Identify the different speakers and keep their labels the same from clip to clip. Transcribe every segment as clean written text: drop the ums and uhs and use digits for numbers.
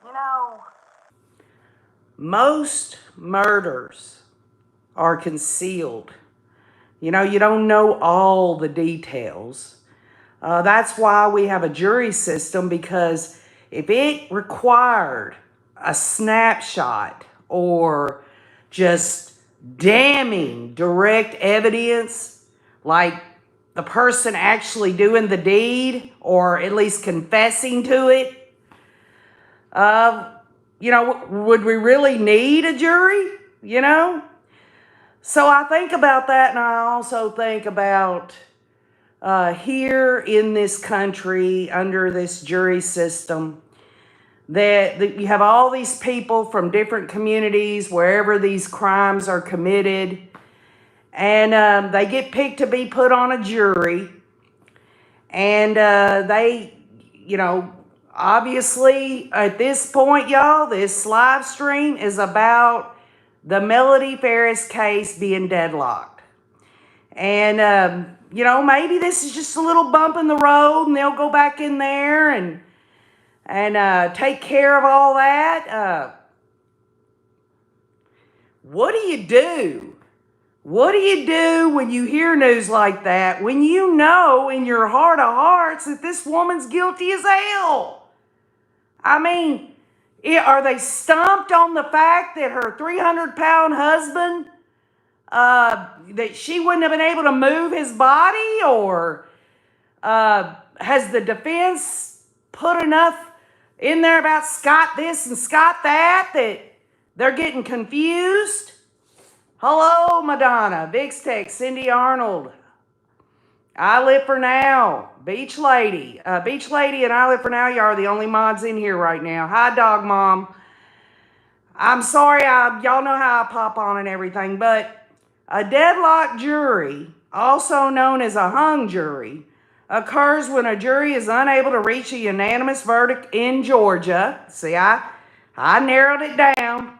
Speaker 1: You know, most murders are concealed. You know, you don't know all the details. That's why we have a jury system, because if it required a snapshot or just damning direct evidence, like the person actually doing the deed or at least confessing to it, uh, would we really need a jury? You know? So I think about that, and I also think about here in this country under this jury system that you have all these people from different communities wherever these crimes are committed, and they get picked to be put on a jury, and they, obviously at this point, y'all, this live stream is about the Melody Farris case being deadlocked. And, maybe this is just a little bump in the road and they'll go back in there and take care of all that. What do you do? What do you do when you hear news like that, when you know in your heart of hearts that this woman's guilty as hell? I mean, are they stumped on the fact that her 300-pound husband, that she wouldn't have been able to move his body? Or has the defense put enough in there about Scott this and Scott that they're getting confused? Hello, Madonna, Vix Tech, Cindy Arnold, I Live for Now, Beach Lady. Beach Lady and I Live for Now, y'all are the only mods in here right now. Hi, Dog Mom. I'm sorry, y'all know how I pop on and everything, but a deadlocked jury, also known as a hung jury, occurs when a jury is unable to reach a unanimous verdict in Georgia. See, I narrowed it down.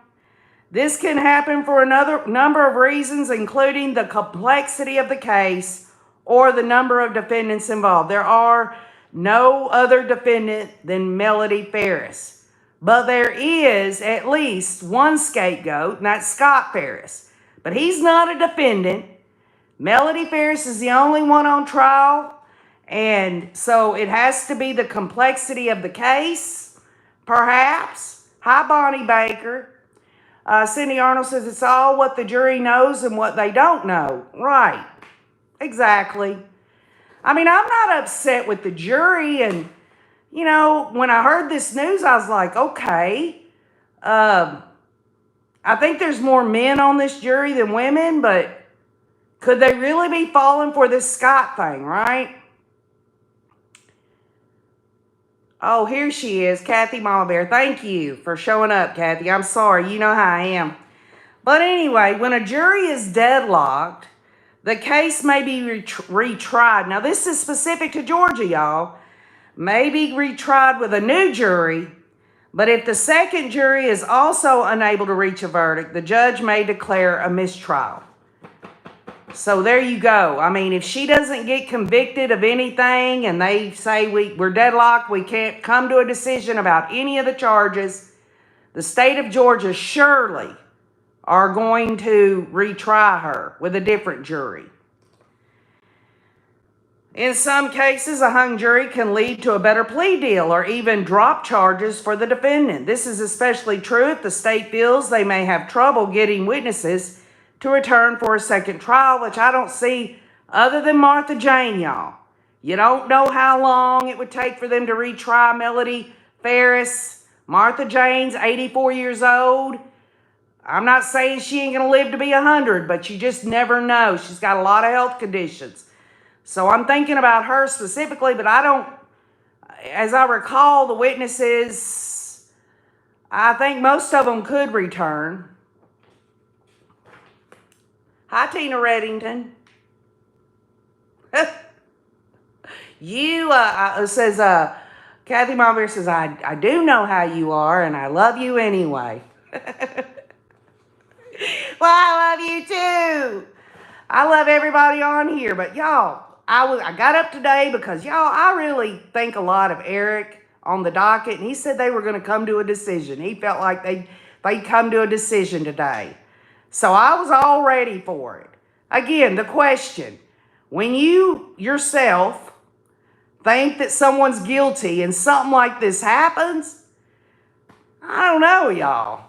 Speaker 1: This can happen for another number of reasons, including the complexity of the case or the number of defendants involved. There are no other defendant than Melody Farris, but there is at least one scapegoat, and that's Scott Farris. But he's not a defendant. Melody Farris is the only one on trial, and so it has to be the complexity of the case, perhaps. Hi, Bonnie Baker. Cindy Arnold says it's all what the jury knows and what they don't know. Right. Exactly. I mean, I'm not upset with the jury. And, when I heard this news, I was like, okay. I think there's more men on this jury than women, but could they really be falling for this Scott thing, right? Oh, here she is, Kathy Mama Bear. Thank you for showing up, Kathy. I'm sorry. You know how I am. But anyway, when a jury is deadlocked, the case may be retried. Now, this is specific to Georgia, y'all. May be retried with a new jury, but if the second jury is also unable to reach a verdict, the judge may declare a mistrial. So there you go. I mean, if she doesn't get convicted of anything and they say we're deadlocked, we can't come to a decision about any of the charges, the state of Georgia surely are going to retry her with a different jury. In some cases, a hung jury can lead to a better plea deal or even drop charges for the defendant. This is especially true if the state feels they may have trouble getting witnesses to return for a second trial, which I don't see other than Martha Jane, y'all. You don't know how long it would take for them to retry Melody Farris. Martha Jane's 84 years old. I'm not saying she ain't going to live to be 100, but you just never know. She's got a lot of health conditions. So I'm thinking about her specifically, but as I recall, the witnesses, I think most of them could return. Hi, Tina Reddington. Kathy Marbury says, I do know how you are, and I love you anyway. Well, I love you too. I love everybody on here, but y'all, I got up today because, y'all, I really think a lot of Eric on the docket, and he said they were going to come to a decision. He felt like they'd come to a decision today. So I was all ready for it. Again, the question, when you yourself think that someone's guilty and something like this happens, I don't know, y'all.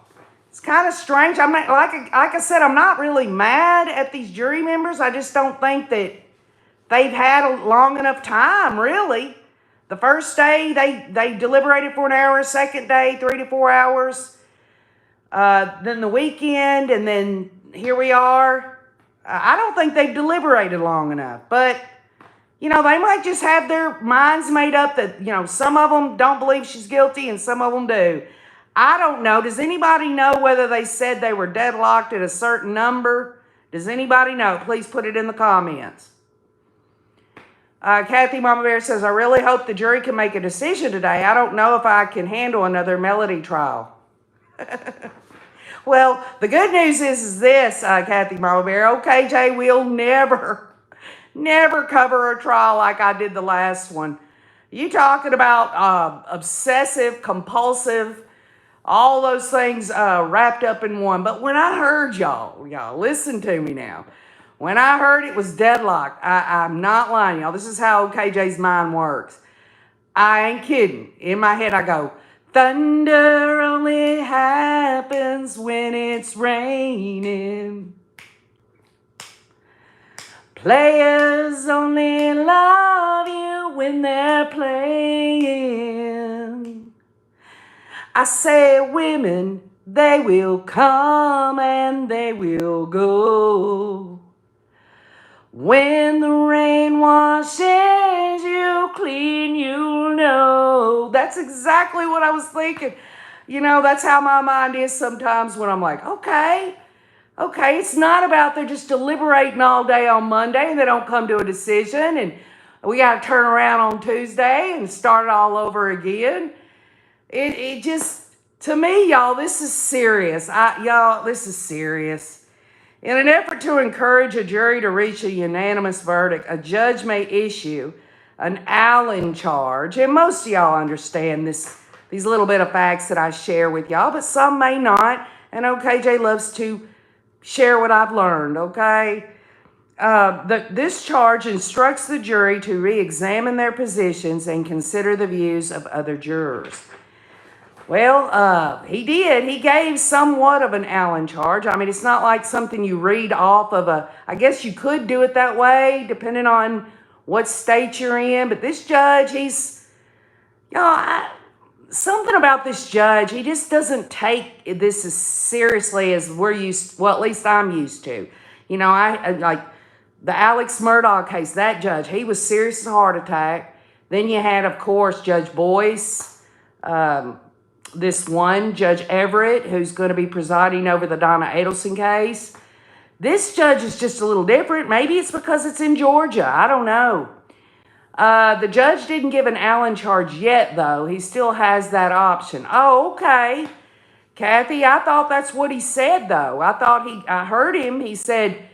Speaker 1: It's kind of strange. I'm not, like I said, I'm not really mad at these jury members. I just don't think that they've had a long enough time, really. The first day, they deliberated for an hour. Second day, 3 to 4 hours. Then the weekend, and then here we are. I don't think they've deliberated long enough. But, you know, they might just have their minds made up that, you know, some of them don't believe she's guilty and some of them do. I don't know. Does anybody know whether they said they were deadlocked at a certain number? Does anybody know? Please put it in the comments. Kathy Mama Bear says, I really hope the jury can make a decision today. I don't know if I can handle another Melody trial. Well, the good news is this, Kathy Mama Bear. Okay, Jay, we'll never cover a trial like I did the last one. You talking about obsessive, compulsive, all those things wrapped up in one. But when I heard y'all listen to me now. When I heard it was deadlocked, I'm not lying, y'all. This is how KJ's mind works. I ain't kidding. In my head, I go, thunder only happens when it's raining. Players only love you when they're playing. I say women, they will come and they will go. When the rain washes you clean, you'll know. That's exactly what I was thinking. You know, that's how my mind is sometimes when I'm like, okay, it's not about they're just deliberating all day on Monday and they don't come to a decision and we got to turn around on Tuesday and start it all over again. It just, to me, y'all, this is serious. This is serious. In an effort to encourage a jury to reach a unanimous verdict, a judge may issue an Allen charge. And most of y'all understand these little bit of facts that I share with y'all, but some may not. And OKJ loves to share what I've learned, okay? This charge instructs the jury to re-examine their positions and consider the views of other jurors. Well, he did. He gave somewhat of an Allen charge. I mean, it's not like something you read off of I guess you could do it that way, depending on what state you're in. But this judge, something about this judge, he just doesn't take this as seriously as we're used, well, at least I'm used to. You know, I like the Alex Murdaugh case, that judge, he was serious as a heart attack. Then you had, of course, Judge Boyce, this one, Judge Everett, who's going to be presiding over the Donna Adelson case. This judge is just a little different. Maybe it's because it's in Georgia. I don't know. The judge didn't give an Allen charge yet, though. He still has that option. Oh, okay. Kathy, I thought that's what he said, though. I heard him. He said,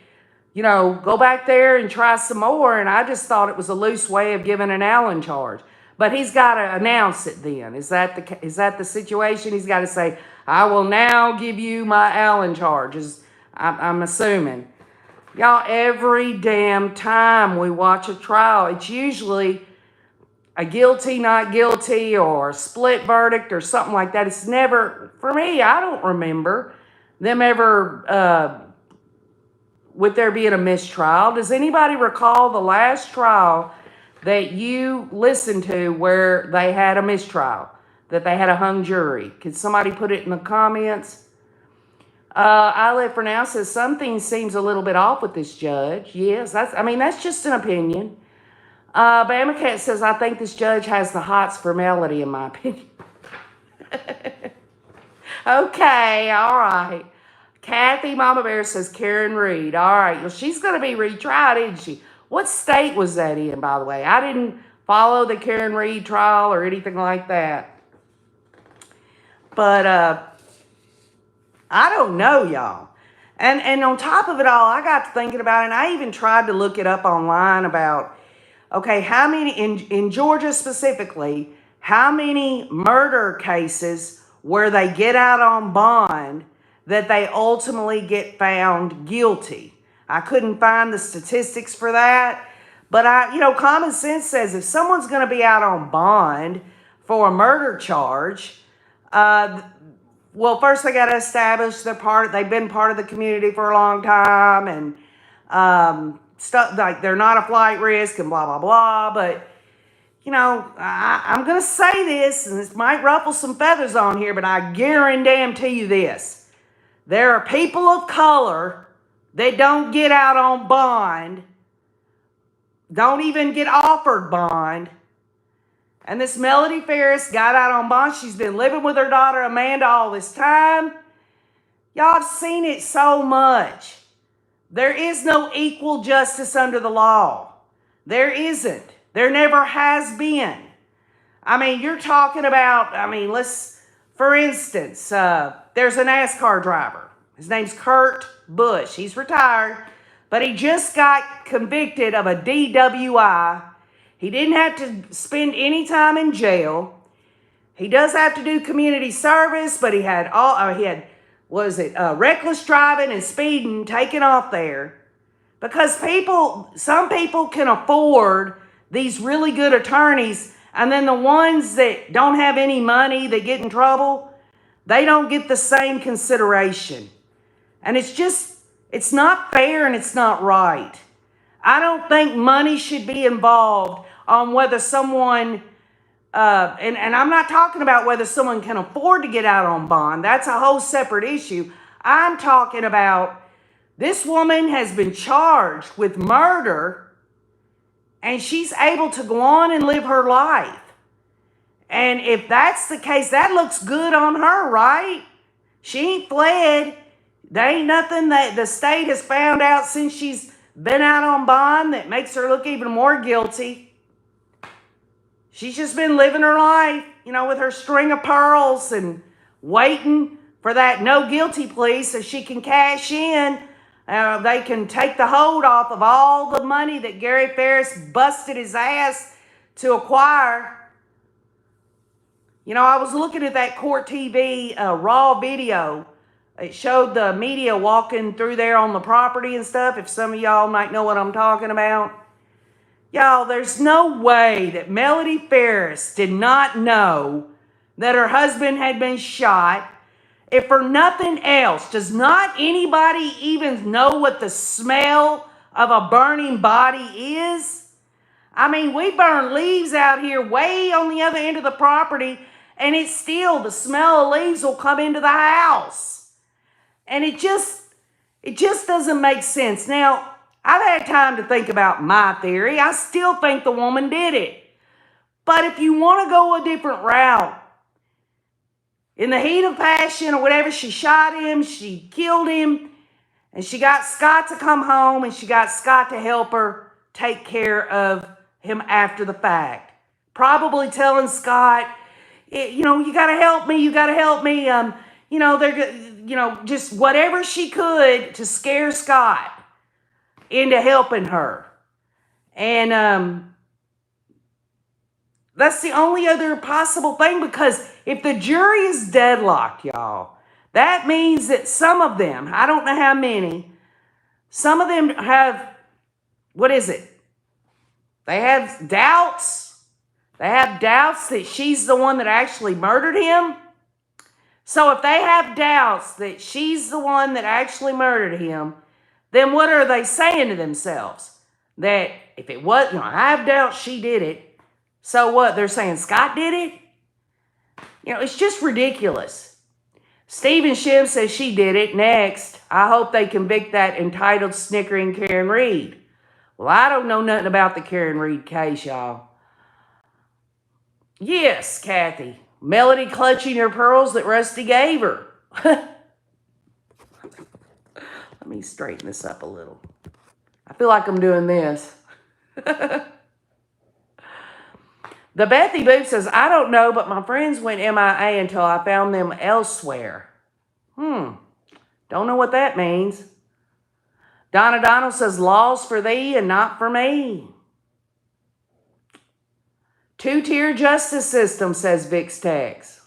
Speaker 1: you know, go back there and try some more. And I just thought it was a loose way of giving an Allen charge. But he's got to announce it then. Is that the situation? He's got to say, I will now give you my Allen charges. I'm assuming. Y'all, every damn time we watch a trial, it's usually a guilty, not guilty, or a split verdict or something like that. It's never, for me, I don't remember them ever, with there being a mistrial. Does anybody recall the last trial that you listened to where they had a mistrial, that they had a hung jury? Could somebody put it in the comments? I Live for Now says something seems a little bit off with this judge. Yes, that's just an opinion. Bama Cat says, I think this judge has the hots for Melody, in my opinion. Okay, all right. Kathy Mama Bear says Karen Reed. All right, well, she's going to be retried, isn't she? What state was that in, by the way? I didn't follow the Karen Reed trial or anything like that. But I don't know, y'all. And on top of it all, I got to thinking about it, and I even tried to look it up online about, okay, how many, in Georgia specifically, how many murder cases where they get out on bond that they ultimately get found guilty. I couldn't find the statistics for that, but common sense says if someone's going to be out on bond for a murder charge, well, first they got to establish they've been part of the community for a long time, and stuff like they're not a flight risk and blah, blah, blah. But, I'm going to say this, and this might ruffle some feathers on here, but I guarantee you this. There are people of color that don't get out on bond, don't even get offered bond. And this Melody Farris got out on bond. She's been living with her daughter Amanda all this time. Y'all have seen it so much. There is no equal justice under the law. There isn't. There never has been. I mean, you're talking about, for instance, there's a NASCAR driver. His name's Kurt Busch. He's retired, but he just got convicted of a DWI. He didn't have to spend any time in jail. He does have to do community service, but he had reckless driving and speeding taken off there, because some people can afford these really good attorneys, and then the ones that don't have any money that get in trouble, they don't get the same consideration. And it's not fair and it's not right. I don't think money should be involved on whether someone, and I'm not talking about whether someone can afford to get out on bond. That's a whole separate issue. I'm talking about this woman has been charged with murder, and she's able to go on and live her life. And if that's the case, that looks good on her, right? She ain't fled. There ain't nothing that the state has found out since she's been out on bond that makes her look even more guilty. She's just been living her life, with her string of pearls and waiting for that no guilty plea so she can cash in. They can take the hold off of all the money that Gary Farris busted his ass to acquire. I was looking at that Court TV raw video. It showed the media walking through there on the property and stuff, if some of y'all might know what I'm talking about. Y'all, there's no way that Melody Farris did not know that her husband had been shot. If for nothing else, does not anybody even know what the smell of a burning body is? We burn leaves out here way on the other end of the property, and it's still, the smell of leaves will come into the house. And it just doesn't make sense. Now, I've had time to think about my theory. I still think the woman did it. But if you want to go a different route, in the heat of passion or whatever, she shot him, she killed him, and she got Scott to come home, and she got Scott to help her take care of him after the fact. Probably telling Scott, you got to help me, just whatever she could to scare Scott into helping her. And that's the only other possible thing, because if the jury is deadlocked, y'all, that means that some of them, I don't know how many, some of them have, They have doubts. They have doubts that she's the one that actually murdered him. So if they have doubts that she's the one that actually murdered him, then what are they saying to themselves? That if it was, I have doubts she did it. So what? They're saying Scott did it? It's just ridiculous. Stephen Shim says she did it. Next, I hope they convict that entitled snickering Karen Reed. Well, I don't know nothing about the Karen Reed case, y'all. Yes, Kathy. Melody clutching her pearls that Rusty gave her. Let me straighten this up a little. I feel like I'm doing this. The Bethy Boop says, I don't know, but my friends went MIA until I found them elsewhere. Don't know what that means. Donna Donald says, laws for thee and not for me. Two-tier justice system, says Vix Tex.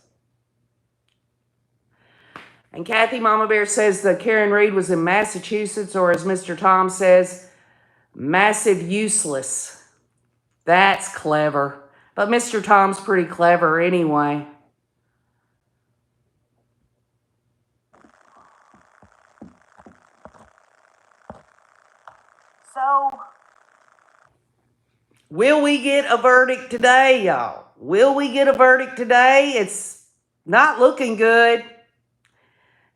Speaker 1: And Kathy Mama Bear says that Karen Reed was in Massachusetts, or as Mr. Tom says, massive useless. That's clever. But Mr. Tom's pretty clever anyway. So, will we get a verdict today, y'all? Will we get a verdict today? It's not looking good.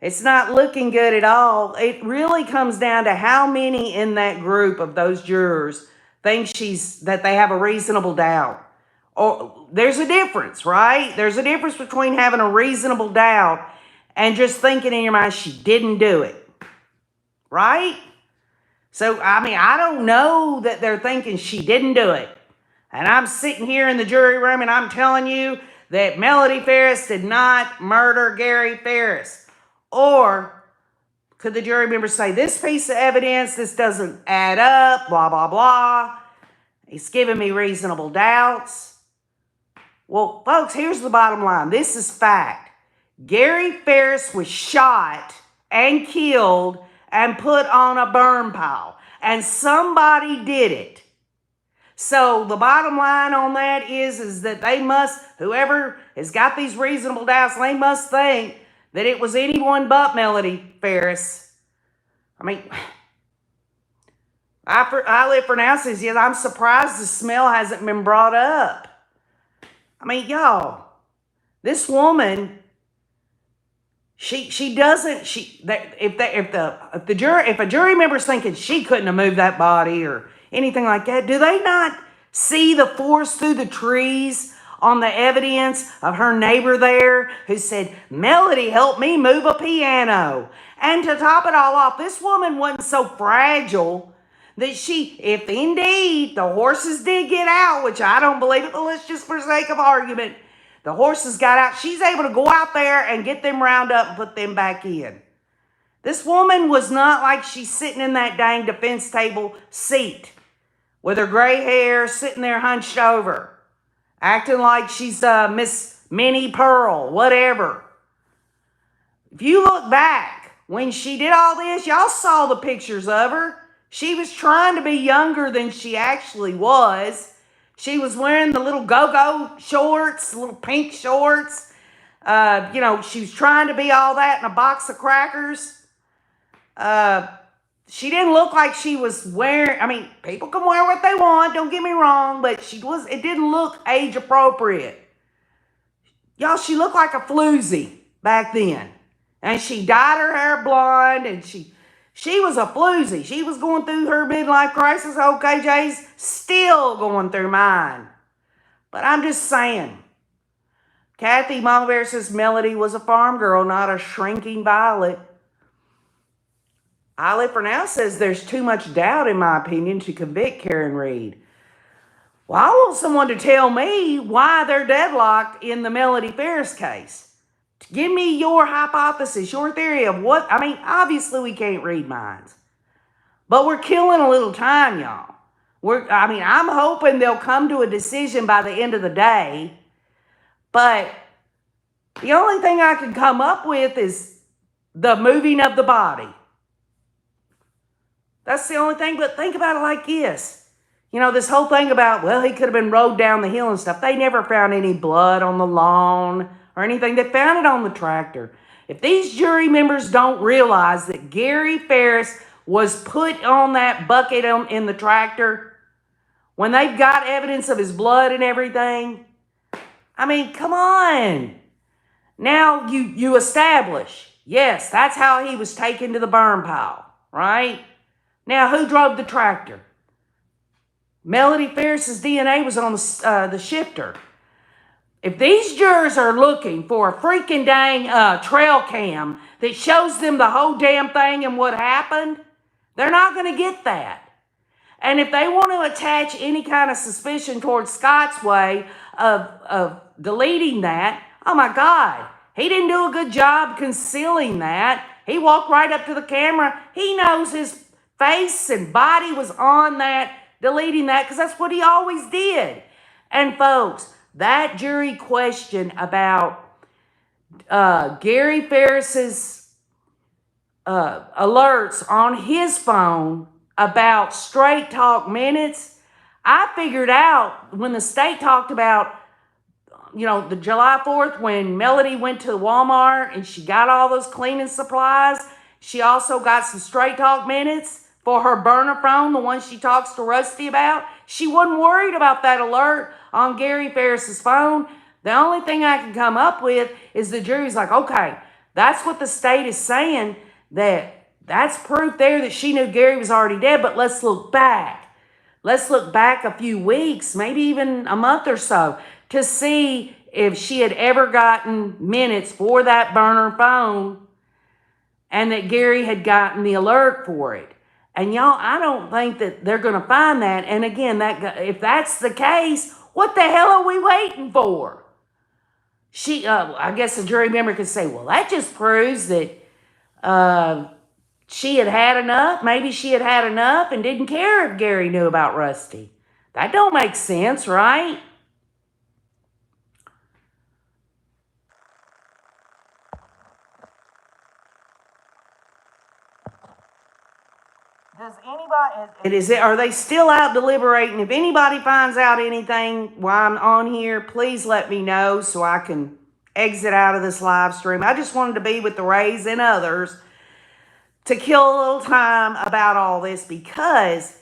Speaker 1: It's not looking good at all. It really comes down to how many in that group of those jurors think that they have a reasonable doubt. Or there's a difference, right? There's a difference between having a reasonable doubt and just thinking in your mind she didn't do it. Right? So, I mean, I don't know that they're thinking she didn't do it. And I'm sitting here in the jury room and I'm telling you that Melody Farris did not murder Gary Farris. Or could the jury member say, this piece of evidence, this doesn't add up, blah, blah, blah. He's giving me reasonable doubts. Well, folks, here's the bottom line. This is fact. Gary Farris was shot and killed and put on a burn pile. And somebody did it. So the bottom line on that is that they must, whoever has got these reasonable doubts, they must think that it was anyone but Melody Farris. I mean, I live for now says, yes, I'm surprised the smell hasn't been brought up. I mean, y'all, this woman, if a jury member's thinking she couldn't have moved that body or anything like that, do they not see the forest through the trees on the evidence of her neighbor there who said, Melody helped me move a piano? And to top it all off, this woman wasn't so fragile that if indeed the horses did get out, which I don't believe it, but let's just for sake of argument, the horses got out, she's able to go out there and get them round up and put them back in. This woman was not like she's sitting in that dang defense table seat with her gray hair sitting there hunched over, acting like she's Miss Minnie Pearl, whatever. If you look back, when she did all this, y'all saw the pictures of her. She was trying to be younger than she actually was. She was wearing the little go-go shorts, little pink shorts. She was trying to be all that in a box of crackers. She didn't look like she was wearing, I mean, people can wear what they want, don't get me wrong, but it didn't look age appropriate. Y'all, she looked like a floozy back then. And she dyed her hair blonde, and she was a floozy. She was going through her midlife crisis. Okay, Jay's still going through mine. But I'm just saying. Kathy Mama Bear says Melody was a farm girl, not a shrinking violet. I Live for Now says there's too much doubt, in my opinion, to convict Karen Reed. Well, I want someone to tell me why they're deadlocked in the Melody Farris case. Give me your hypothesis, your theory of what, I mean, obviously we can't read minds. But we're killing a little time, y'all. I'm hoping they'll come to a decision by the end of the day. But the only thing I can come up with is the moving of the body. That's the only thing, but think about it like this. This whole thing about, well, he could have been rode down the hill and stuff. They never found any blood on the lawn or anything. They found it on the tractor. If these jury members don't realize that Gary Farris was put on that bucket in the tractor, when they've got evidence of his blood and everything, I mean, come on. Now you establish, yes, that's how he was taken to the burn pile, right? Now, who drove the tractor? Melody Farris's DNA was on the shifter. If these jurors are looking for a freaking dang trail cam that shows them the whole damn thing and what happened, they're not going to get that. And if they want to attach any kind of suspicion towards Scott's way of deleting that, oh my God, he didn't do a good job concealing that. He walked right up to the camera. He knows his face and body was on that, deleting that, because that's what he always did. And folks, that jury question about Gary Farris's alerts on his phone about straight talk minutes, I figured out when the state talked about, the July 4th when Melody went to Walmart and she got all those cleaning supplies, she also got some straight talk minutes for her burner phone, the one she talks to Rusty about. She wasn't worried about that alert on Gary Farris's phone. The only thing I can come up with is the jury's like, okay, that's what the state is saying, that's proof there that she knew Gary was already dead, but let's look back. Let's look back a few weeks, maybe even a month or so, to see if she had ever gotten minutes for that burner phone and that Gary had gotten the alert for it. And y'all, I don't think that they're going to find that. And again, if that's the case, what the hell are we waiting for? I guess a jury member could say, well, that just proves that she had had enough. Maybe she had had enough and didn't care if Gary knew about Rusty. That don't make sense, right? Does anybody? Are they still out deliberating? If anybody finds out anything while I'm on here, please let me know so I can exit out of this live stream. I just wanted to be with the Rays and others to kill a little time about all this, because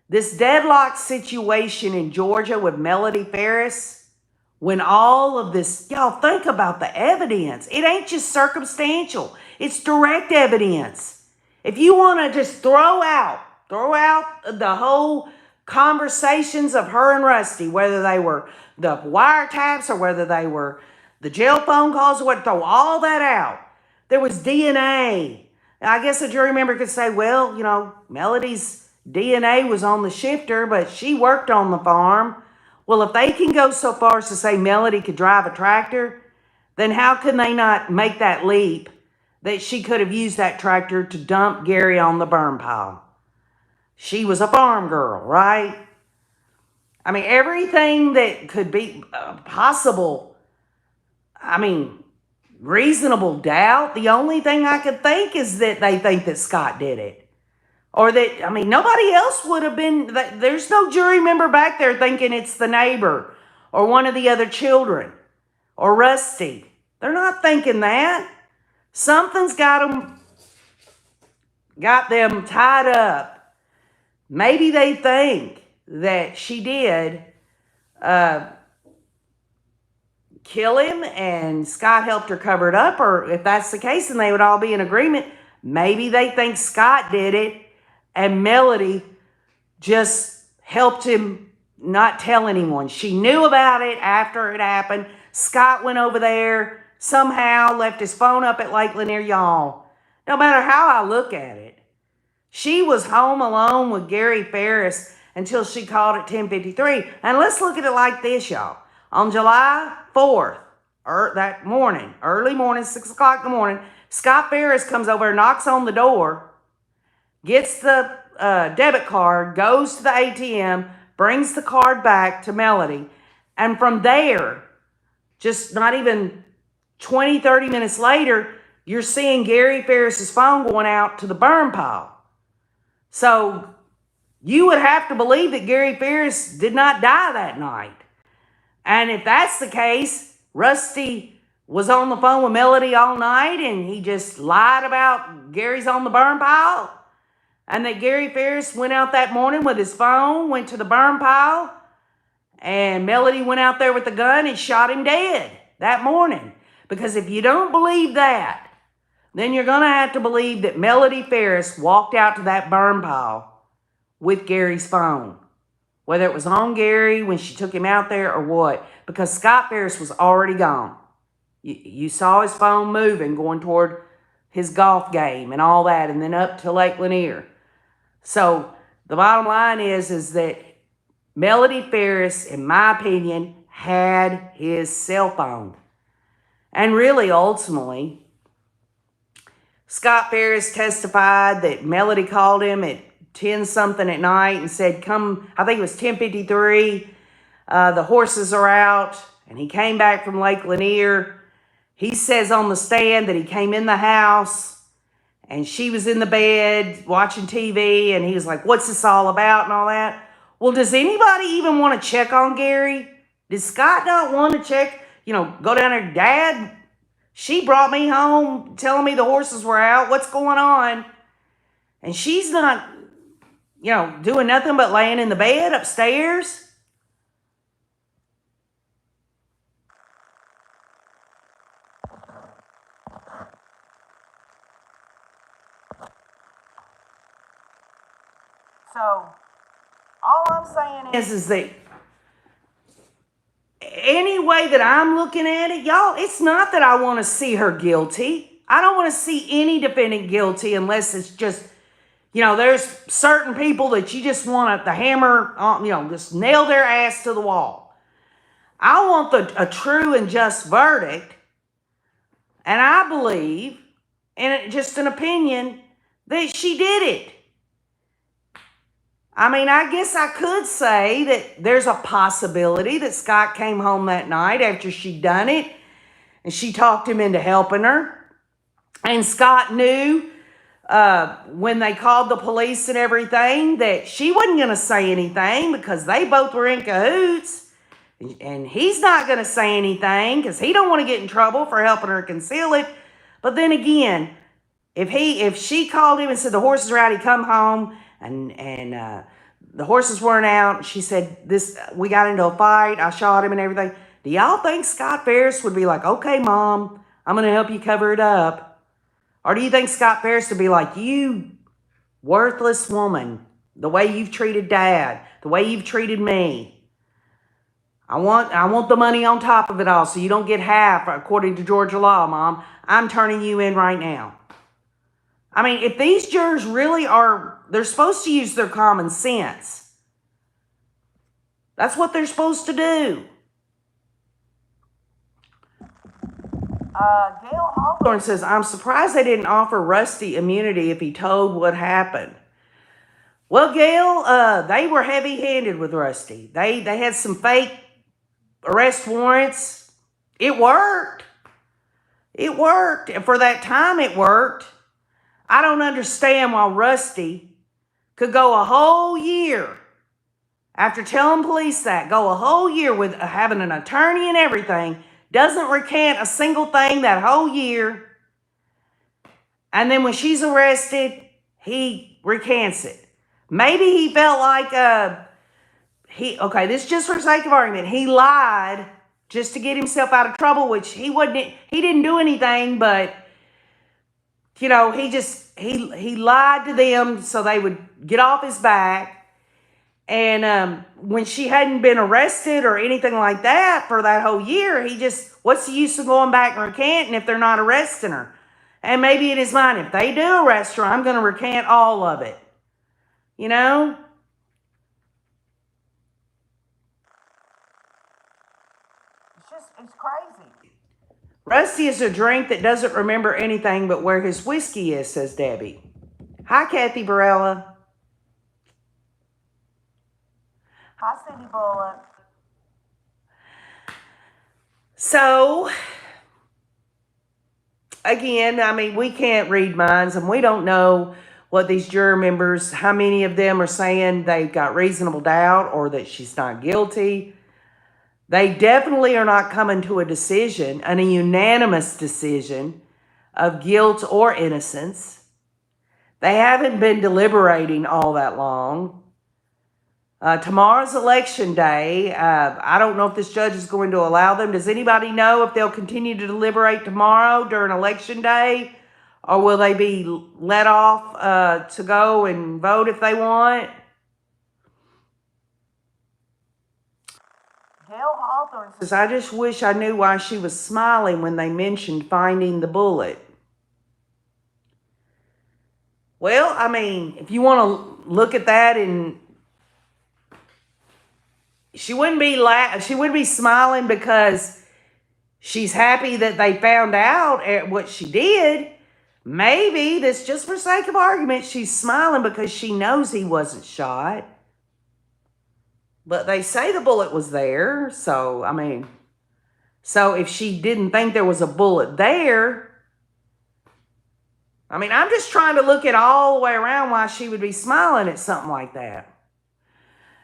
Speaker 1: this deadlocked situation in Georgia with Melody Farris, when all of this, y'all think about the evidence. It ain't just circumstantial. It's direct evidence. If you want to just throw out the whole conversations of her and Rusty, whether they were the wiretaps or whether they were the jail phone calls, or what, throw all that out. There was DNA. I guess a jury member could say, well, Melody's DNA was on the shifter, but she worked on the farm. Well, if they can go so far as to say Melody could drive a tractor, then how can they not make that leap that she could have used that tractor to dump Gary on the burn pile? She was a farm girl, right? I mean, everything that could be possible, reasonable doubt. The only thing I could think is that they think that Scott did it. Or that, nobody else would have been, there's no jury member back there thinking it's the neighbor or one of the other children or Rusty. They're not thinking that. Something's got them tied up. Maybe they think that she did kill him and Scott helped her cover it up, or if that's the case, then they would all be in agreement. Maybe they think Scott did it and Melody just helped him not tell anyone. She knew about it after it happened. Scott went over there, somehow left his phone up at Lake Lanier. Y'all, no matter how I look at it, she was home alone with Gary Farris until she called at 10:53. And let's look at it like this, y'all. On July 4th, that morning, early morning, 6 o'clock in the morning, Scott Farris comes over, knocks on the door, gets the debit card, goes to the ATM, brings the card back to Melody. And from there, just not even 20, 30 minutes later, you're seeing Gary Farris's phone going out to the burn pile. So you would have to believe that Gary Farris did not die that night. And if that's the case, Rusty was on the phone with Melody all night and he just lied about Gary's on the burn pile, and that Gary Farris went out that morning with his phone, went to the burn pile, and Melody went out there with the gun and shot him dead that morning. Because if you don't believe that, then you're going to have to believe that Melody Farris walked out to that burn pile with Gary's phone. Whether it was on Gary when she took him out there or what. Because Scott Farris was already gone. You saw his phone moving, going toward his golf game and all that, and then up to Lake Lanier. So the bottom line is that Melody Farris, in my opinion, had his cell phone. And really, ultimately, Scott Farris testified that Melody called him at 10-something at night and said, come, I think it was 10:53, The horses are out, and he came back from Lake Lanier. He says on the stand that he came in the house, and she was in the bed watching TV, and he was like, what's this all about and all that? Well, does anybody even want to check on Gary? Does Scott not want to check, go down there, Dad, she brought me home telling me the horses were out. What's going on? And she's not, doing nothing but laying in the bed upstairs. So, all I'm saying is that any way that I'm looking at it, y'all, it's not that I want to see her guilty. I don't want to see any defendant guilty unless it's just, there's certain people that you just want to hammer, just nail their ass to the wall. I want a true and just verdict. And I believe, and just an opinion, that she did it. I mean, I guess I could say that there's a possibility that Scott came home that night after she'd done it, and she talked him into helping her. And Scott knew when they called the police and everything that she wasn't going to say anything because they both were in cahoots. And he's not going to say anything because he don't want to get in trouble for helping her conceal it. But then again, if she called him and said the horses are out, he come home and the horses weren't out, she said we got into a fight, I shot him and everything. Do y'all think Scott Farris would be like, okay, Mom, I'm going to help you cover it up? Or do you think Scott Farris would be like, you worthless woman, the way you've treated Dad, the way you've treated me, I want the money on top of it all so you don't get half according to Georgia law, Mom. I'm turning you in right now. I mean, if these jurors really they're supposed to use their common sense. That's what they're supposed to do. Gail Hawthorne says, I'm surprised they didn't offer Rusty immunity if he told what happened. Well, Gail, they were heavy-handed with Rusty. They had some fake arrest warrants. It worked. It worked. And for that time, it worked. I don't understand why Rusty could go a whole year after telling police that, go a whole year with having an attorney and everything, doesn't recant a single thing that whole year, and then when she's arrested, he recants it. Maybe he felt like, this is just for sake of argument, he lied just to get himself out of trouble, which he didn't do anything, but he lied to them so they would get off his back. And when she hadn't been arrested or anything like that for that whole year, what's the use of going back and recanting if they're not arresting her? And maybe in his mind, if they do arrest her, I'm going to recant all of it. It's crazy. Rusty is a drink that doesn't remember anything but where his whiskey is, says Debbie. Hi, Kathy Barella. Hi, Cindy Bullock. So, again, I mean, we can't read minds, and we don't know what these juror members, how many of them are saying they've got reasonable doubt or that she's not guilty. They definitely are not coming to a decision, a unanimous decision of guilt or innocence. They haven't been deliberating all that long. Tomorrow's election day. I don't know if this judge is going to allow them. Does anybody know if they'll continue to deliberate tomorrow during election day? Or will they be let off to go and vote if they want? Gail Hawthorne says, I just wish I knew why she was smiling when they mentioned finding the bullet. Well, I mean, if you want to look at that, and she wouldn't be smiling because she's happy that they found out what she did. Maybe this, just for sake of argument, she's smiling because she knows he wasn't shot. But they say the bullet was there. So, I mean, so if she didn't think there was a bullet there, I mean, I'm just trying to look at all the way around why she would be smiling at something like that.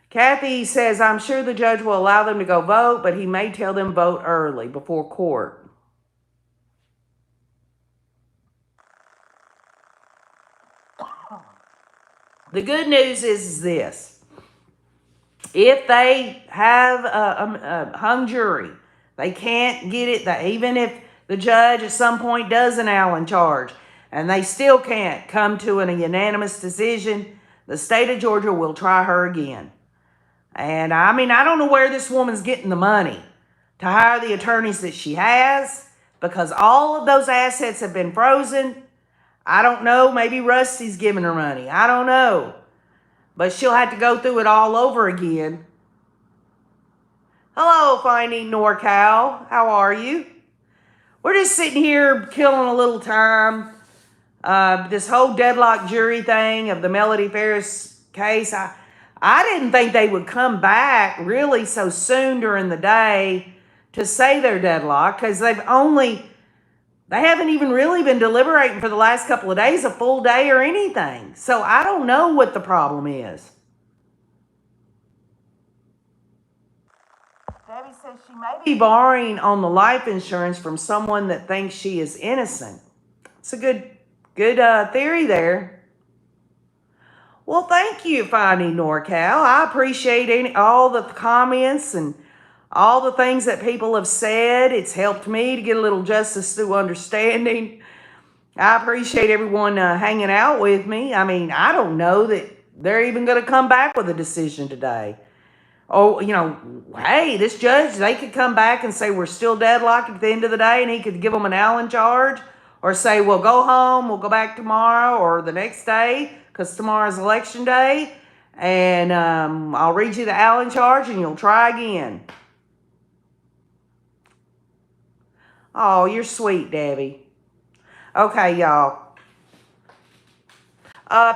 Speaker 1: Kathy says, I'm sure the judge will allow them to go vote, but he may tell them vote early before court. The good news is this. If they have a hung jury, they can't get it, even if the judge at some point does an Allen charge, and they still can't come to a unanimous decision, the state of Georgia will try her again. And I mean, I don't know where this woman's getting the money to hire the attorneys that she has, because all of those assets have been frozen. I don't know. Maybe Rusty's giving her money. I don't know. But she'll have to go through it all over again. Hello, Finding NorCal. How are you? We're just sitting here killing a little time. This whole deadlock jury thing of the Melody Farris case, I didn't think they would come back really so soon during the day to say they're deadlocked, because they haven't even really been deliberating for the last couple of days, a full day or anything. So I don't know what the problem is. Debbie says she may be borrowing on the life insurance from someone that thinks she is innocent. It's a good theory there. Well, thank you, Finding NorCal. I appreciate all the comments and all the things that people have said. It's helped me to get a little justice through understanding. I appreciate everyone hanging out with me. I mean, I don't know that they're even going to come back with a decision today. Oh, hey, this judge, they could come back and say we're still deadlocked at the end of the day, and he could give them an Allen charge, or say, well, go home, we'll go back tomorrow or the next day, because tomorrow's election day, and I'll read you the Allen charge and you'll try again. Oh, you're sweet, Debbie. Okay, y'all.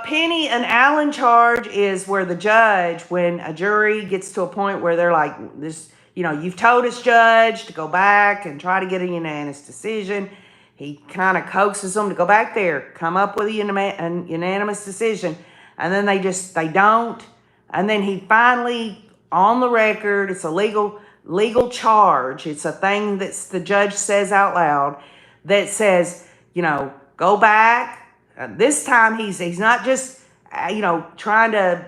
Speaker 1: Penny, an Allen charge is where the judge, when a jury gets to a point where they're like, this, you've told us, judge, to go back and try to get a unanimous decision. He kind of coaxes them to go back there, come up with a unanimous decision, and then they don't. And then he finally, on the record, it's a legal charge. It's a thing that the judge says out loud that says, go back. This time he's not just, trying to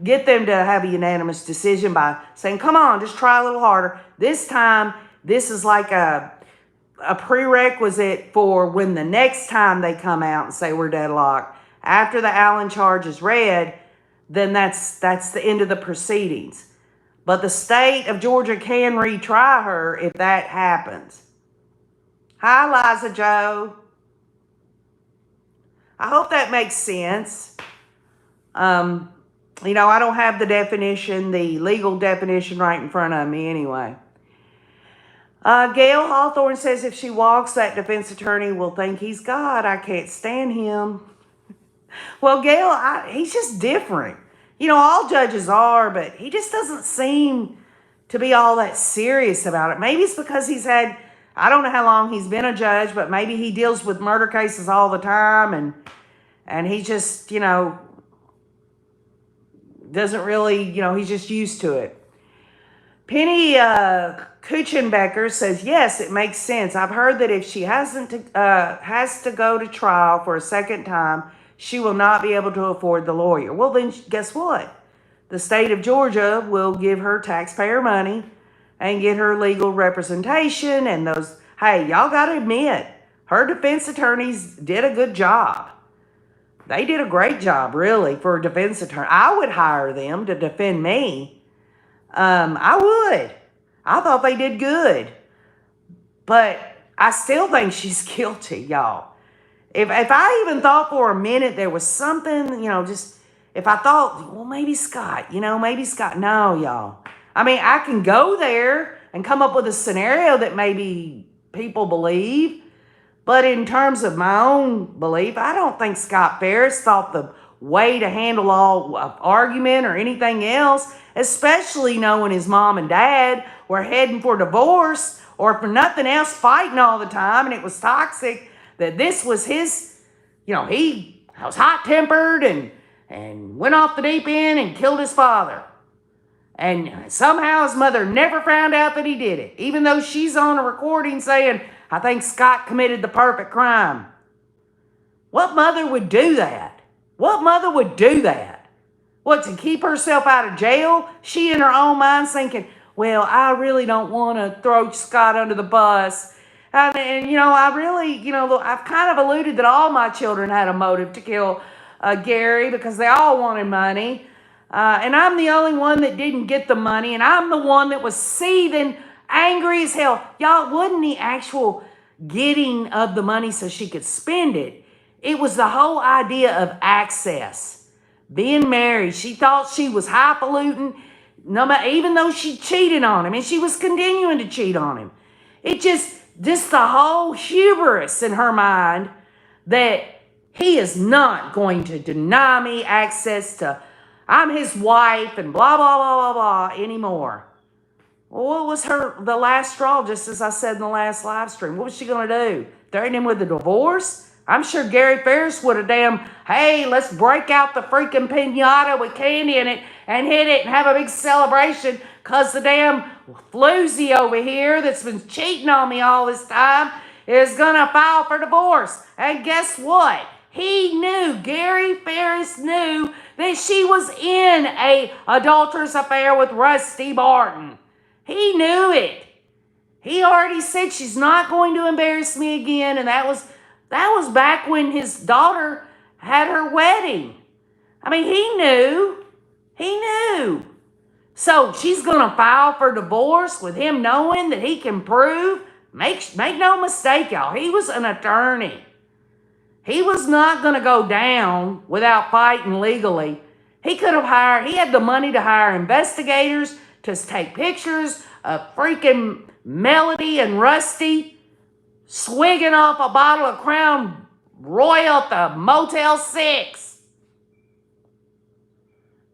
Speaker 1: get them to have a unanimous decision by saying, come on, just try a little harder. This time, this is like a prerequisite for when the next time they come out and say we're deadlocked. After the Allen charge is read, then that's the end of the proceedings. But the state of Georgia can retry her if that happens. Hi, Liza Joe. I hope that makes sense. I don't have the legal definition right in front of me anyway. Gail Hawthorne says if she walks, that defense attorney will think he's God. I can't stand him. Well, Gail, he's just different. All judges are, but he just doesn't seem to be all that serious about it. Maybe it's because I don't know how long he's been a judge, but maybe he deals with murder cases all the time, and he just, doesn't really, he's just used to it. Penny Kuchenbecker says, yes, it makes sense. I've heard that if she has to go to trial for a second time, she will not be able to afford the lawyer. Well, then guess what? The state of Georgia will give her taxpayer money and get her legal representation. And hey, y'all got to admit, her defense attorneys did a good job. They did a great job, really, for a defense attorney. I would hire them to defend me. I would. I thought they did good. But I still think she's guilty, y'all. If I even thought for a minute there was something, if I thought, well, maybe Scott, no, y'all. I mean, I can go there and come up with a scenario that maybe people believe. But in terms of my own belief, I don't think Scott Farris thought the way to handle all argument or anything else, especially knowing his mom and dad were heading for divorce or for nothing else fighting all the time, and it was toxic, that this was his, he was hot-tempered and went off the deep end and killed his father. And somehow his mother never found out that he did it, even though she's on a recording saying, I think Scott committed the perfect crime. What mother would do that? What mother would do that? What, to keep herself out of jail? She in her own mind thinking, well, I really don't want to throw Scott under the bus. And I really, I've kind of alluded that all my children had a motive to kill Gary because they all wanted money. And I'm the only one that didn't get the money. And I'm the one that was seething, angry as hell. Y'all, wasn't the actual getting of the money so she could spend it. It was the whole idea of access. Being married, she thought she was highfalutin, even though she cheated on him. And she was continuing to cheat on him. It just the whole hubris in her mind that he is not going to deny me access to, I'm his wife and blah, blah, blah, blah, blah anymore. Well, what was the last straw, just as I said in the last live stream? What was she going to do? Threaten him with a divorce? I'm sure Gary Farris would have hey, let's break out the freaking pinata with candy in it and hit it and have a big celebration because the damn floozy over here that's been cheating on me all this time is going to file for divorce. And guess what? Gary Farris knew that she was in a adulterous affair with Rusty Barton. He knew it. He already said she's not going to embarrass me again, and that was back when his daughter had her wedding. I mean, he knew. He knew. So she's going to file for divorce with him knowing that he can prove. Make no mistake, y'all. He was an attorney. He was not going to go down without fighting legally. He had the money to hire investigators to take pictures of freaking Melody and Rusty swigging off a bottle of Crown Royal at the Motel 6.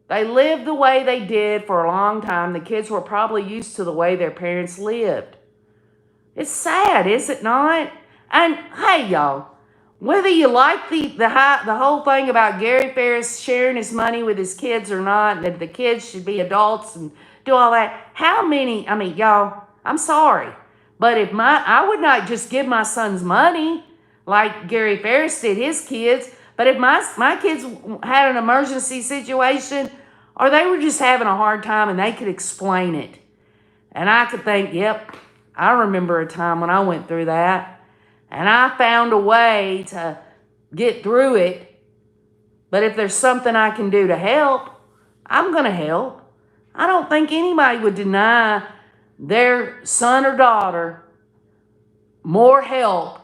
Speaker 1: They lived the way they did for a long time. The kids were probably used to the way their parents lived. It's sad, is it not? And hey, y'all, whether you like the whole thing about Gary Farris sharing his money with his kids or not, and that the kids should be adults and do all that, y'all, I'm sorry. But I would not just give my sons money like Gary Farris did his kids, but if my kids had an emergency situation or they were just having a hard time and they could explain it, and I could think, yep, I remember a time when I went through that, and I found a way to get through it, but if there's something I can do to help, I'm going to help. I don't think anybody would deny their son or daughter more help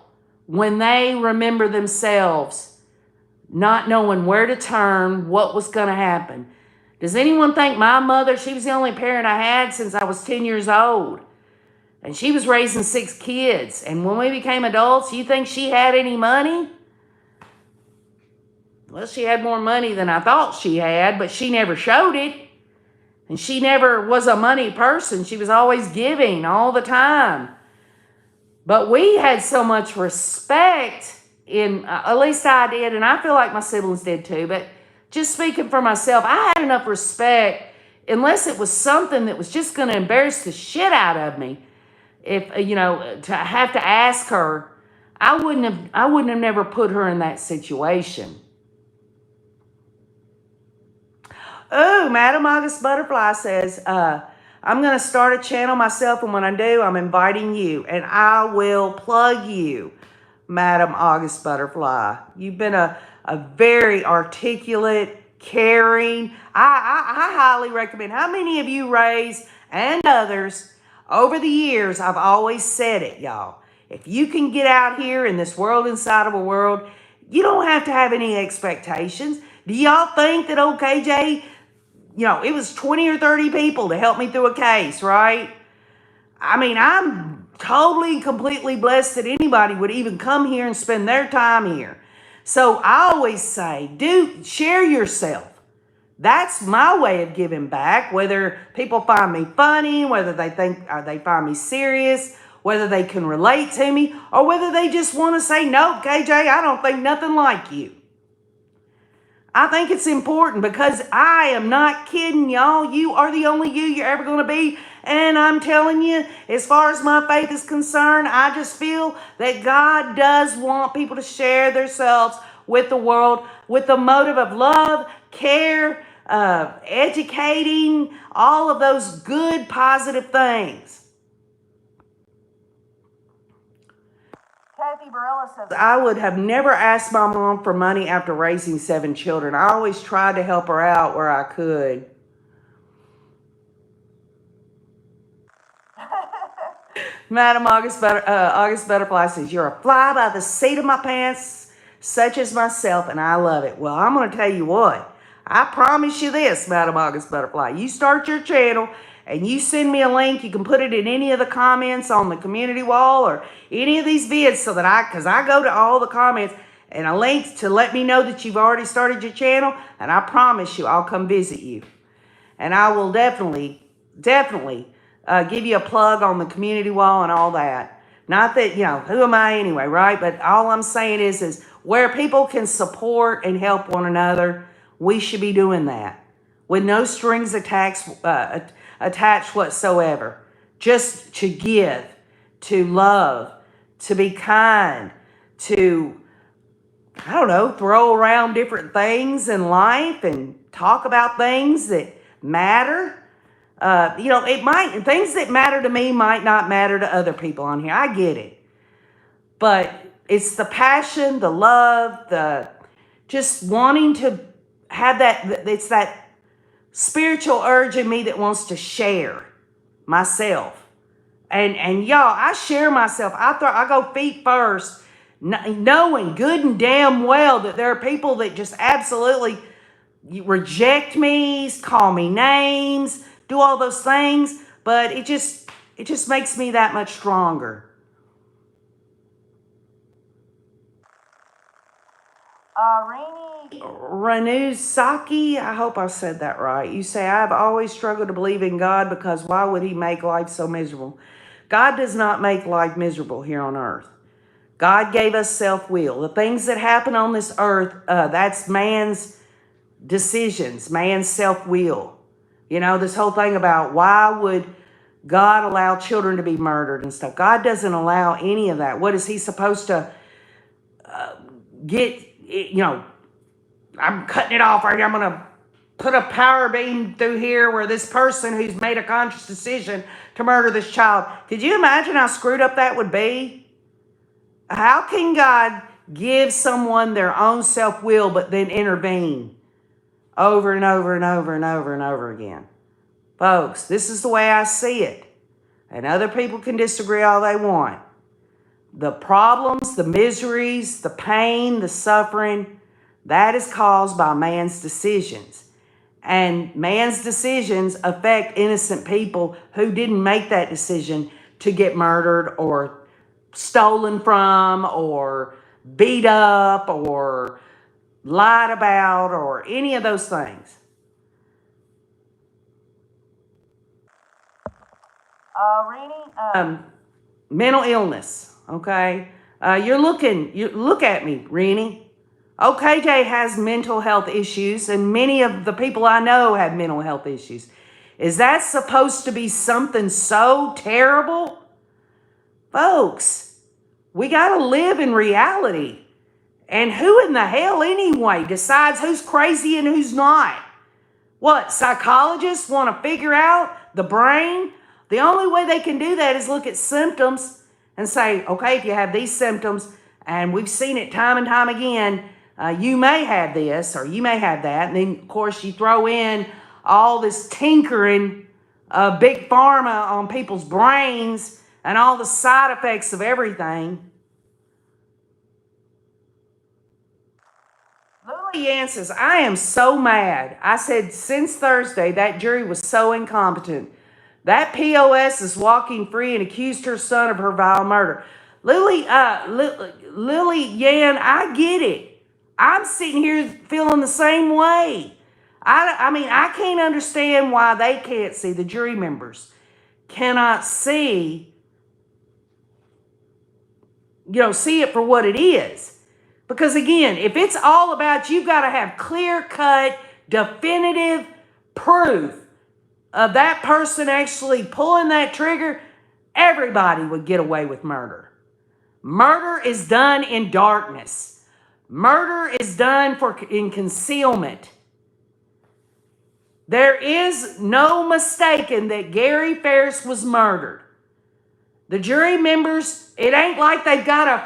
Speaker 1: when they remember themselves not knowing where to turn, what was going to happen. Does anyone think my mother, she was the only parent I had since I was 10 years old, and she was raising 6 kids, and when we became adults, you think she had any money? Well, she had more money than I thought she had, but she never showed it. And she never was a money person. She was always giving all the time. But we had so much respect at least I did, and I feel like my siblings did too. But just speaking for myself, I had enough respect, unless it was something that was just going to embarrass the shit out of me. If, to have to ask her, I wouldn't have never put her in that situation. Oh, Madam August Butterfly says, I'm going to start a channel myself, and when I do, I'm inviting you, and I will plug you, Madam August Butterfly. You've been a very articulate, caring. I highly recommend. How many of you raise, and others, over the years, I've always said it, y'all. If you can get out here in this world inside of a world, you don't have to have any expectations. Do y'all think that OKJ, it was 20 or 30 people to help me through a case, right? I mean, I'm totally, completely blessed that anybody would even come here and spend their time here. So I always say, share yourself. That's my way of giving back, whether people find me funny, whether they find me serious, whether they can relate to me, or whether they just want to say, no, KJ, I don't think nothing like you. I think it's important because I am not kidding, y'all. You are the only you're ever going to be. And I'm telling you, as far as my faith is concerned, I just feel that God does want people to share themselves with the world with the motive of love, care, educating, all of those good, positive things. Kathy Barella says, I would have never asked my mom for money after raising 7 children. I always tried to help her out where I could. Madam August Butterfly says, you're a fly by the seat of my pants, such as myself, and I love it. Well, I'm going to tell you what. I promise you this, Madam August Butterfly. You start your channel and you send me a link. You can put it in any of the comments on the community wall or any of these vids so that because I go to all the comments and a link to let me know that you've already started your channel, and I promise you I'll come visit you. And I will definitely give you a plug on the community wall and all that. Not that, who am I anyway, right? But all I'm saying is where people can support and help one another, we should be doing that with no strings attached whatsoever. Just to give, to love, to be kind, to, I don't know, throw around different things in life and talk about things that matter. Things that matter to me might not matter to other people on here. I get it. But it's the passion, the love, the just wanting to have that, it's that spiritual urge in me that wants to share myself. And y'all, I share myself. I go feet first, knowing good and damn well that there are people that just absolutely reject me, call me names, do all those things, but it just makes me that much stronger. Renusaki, I hope I said that right. You say, I've always struggled to believe in God because why would he make life so miserable? God does not make life miserable here on earth. God gave us self-will. The things that happen on this earth, that's man's decisions, man's self-will. This whole thing about why would God allow children to be murdered and stuff. God doesn't allow any of that. What is he supposed to get, I'm cutting it off right here. I'm going to put a power beam through here where this person who's made a conscious decision to murder this child. Could you imagine how screwed up that would be? How can God give someone their own self-will but then intervene over and over and over and over and over again? Folks, this is the way I see it. And other people can disagree all they want. The problems, the miseries, the pain, the suffering, that is caused by man's decisions. And man's decisions affect innocent people who didn't make that decision to get murdered or stolen from or beat up or lied about or any of those things. Mental illness, okay? You look at me, Rennie. OKJ has mental health issues, and many of the people I know have mental health issues. Is that supposed to be something so terrible? Folks, we got to live in reality. And who in the hell anyway decides who's crazy and who's not? What, psychologists want to figure out the brain? The only way they can do that is look at symptoms and say, okay, if you have these symptoms, and we've seen it time and time again, you may have this or you may have that. And then, of course, you throw in all this tinkering of big pharma on people's brains and all the side effects of everything. Lily Ann says, I am so mad. I said, since Thursday, that jury was so incompetent. That POS is walking free and accused her son of her vile murder. Lily Yan, I get it. I'm sitting here feeling the same way. I mean, I can't understand why they can't see, the jury members cannot see, see it for what it is. Because again, if it's all about, you've got to have clear-cut, definitive proof of that person actually pulling that trigger, everybody would get away with murder. Murder is done in darkness. Murder is done in concealment. There is no mistaking that Gary Farris was murdered. The jury members, it ain't like they've got a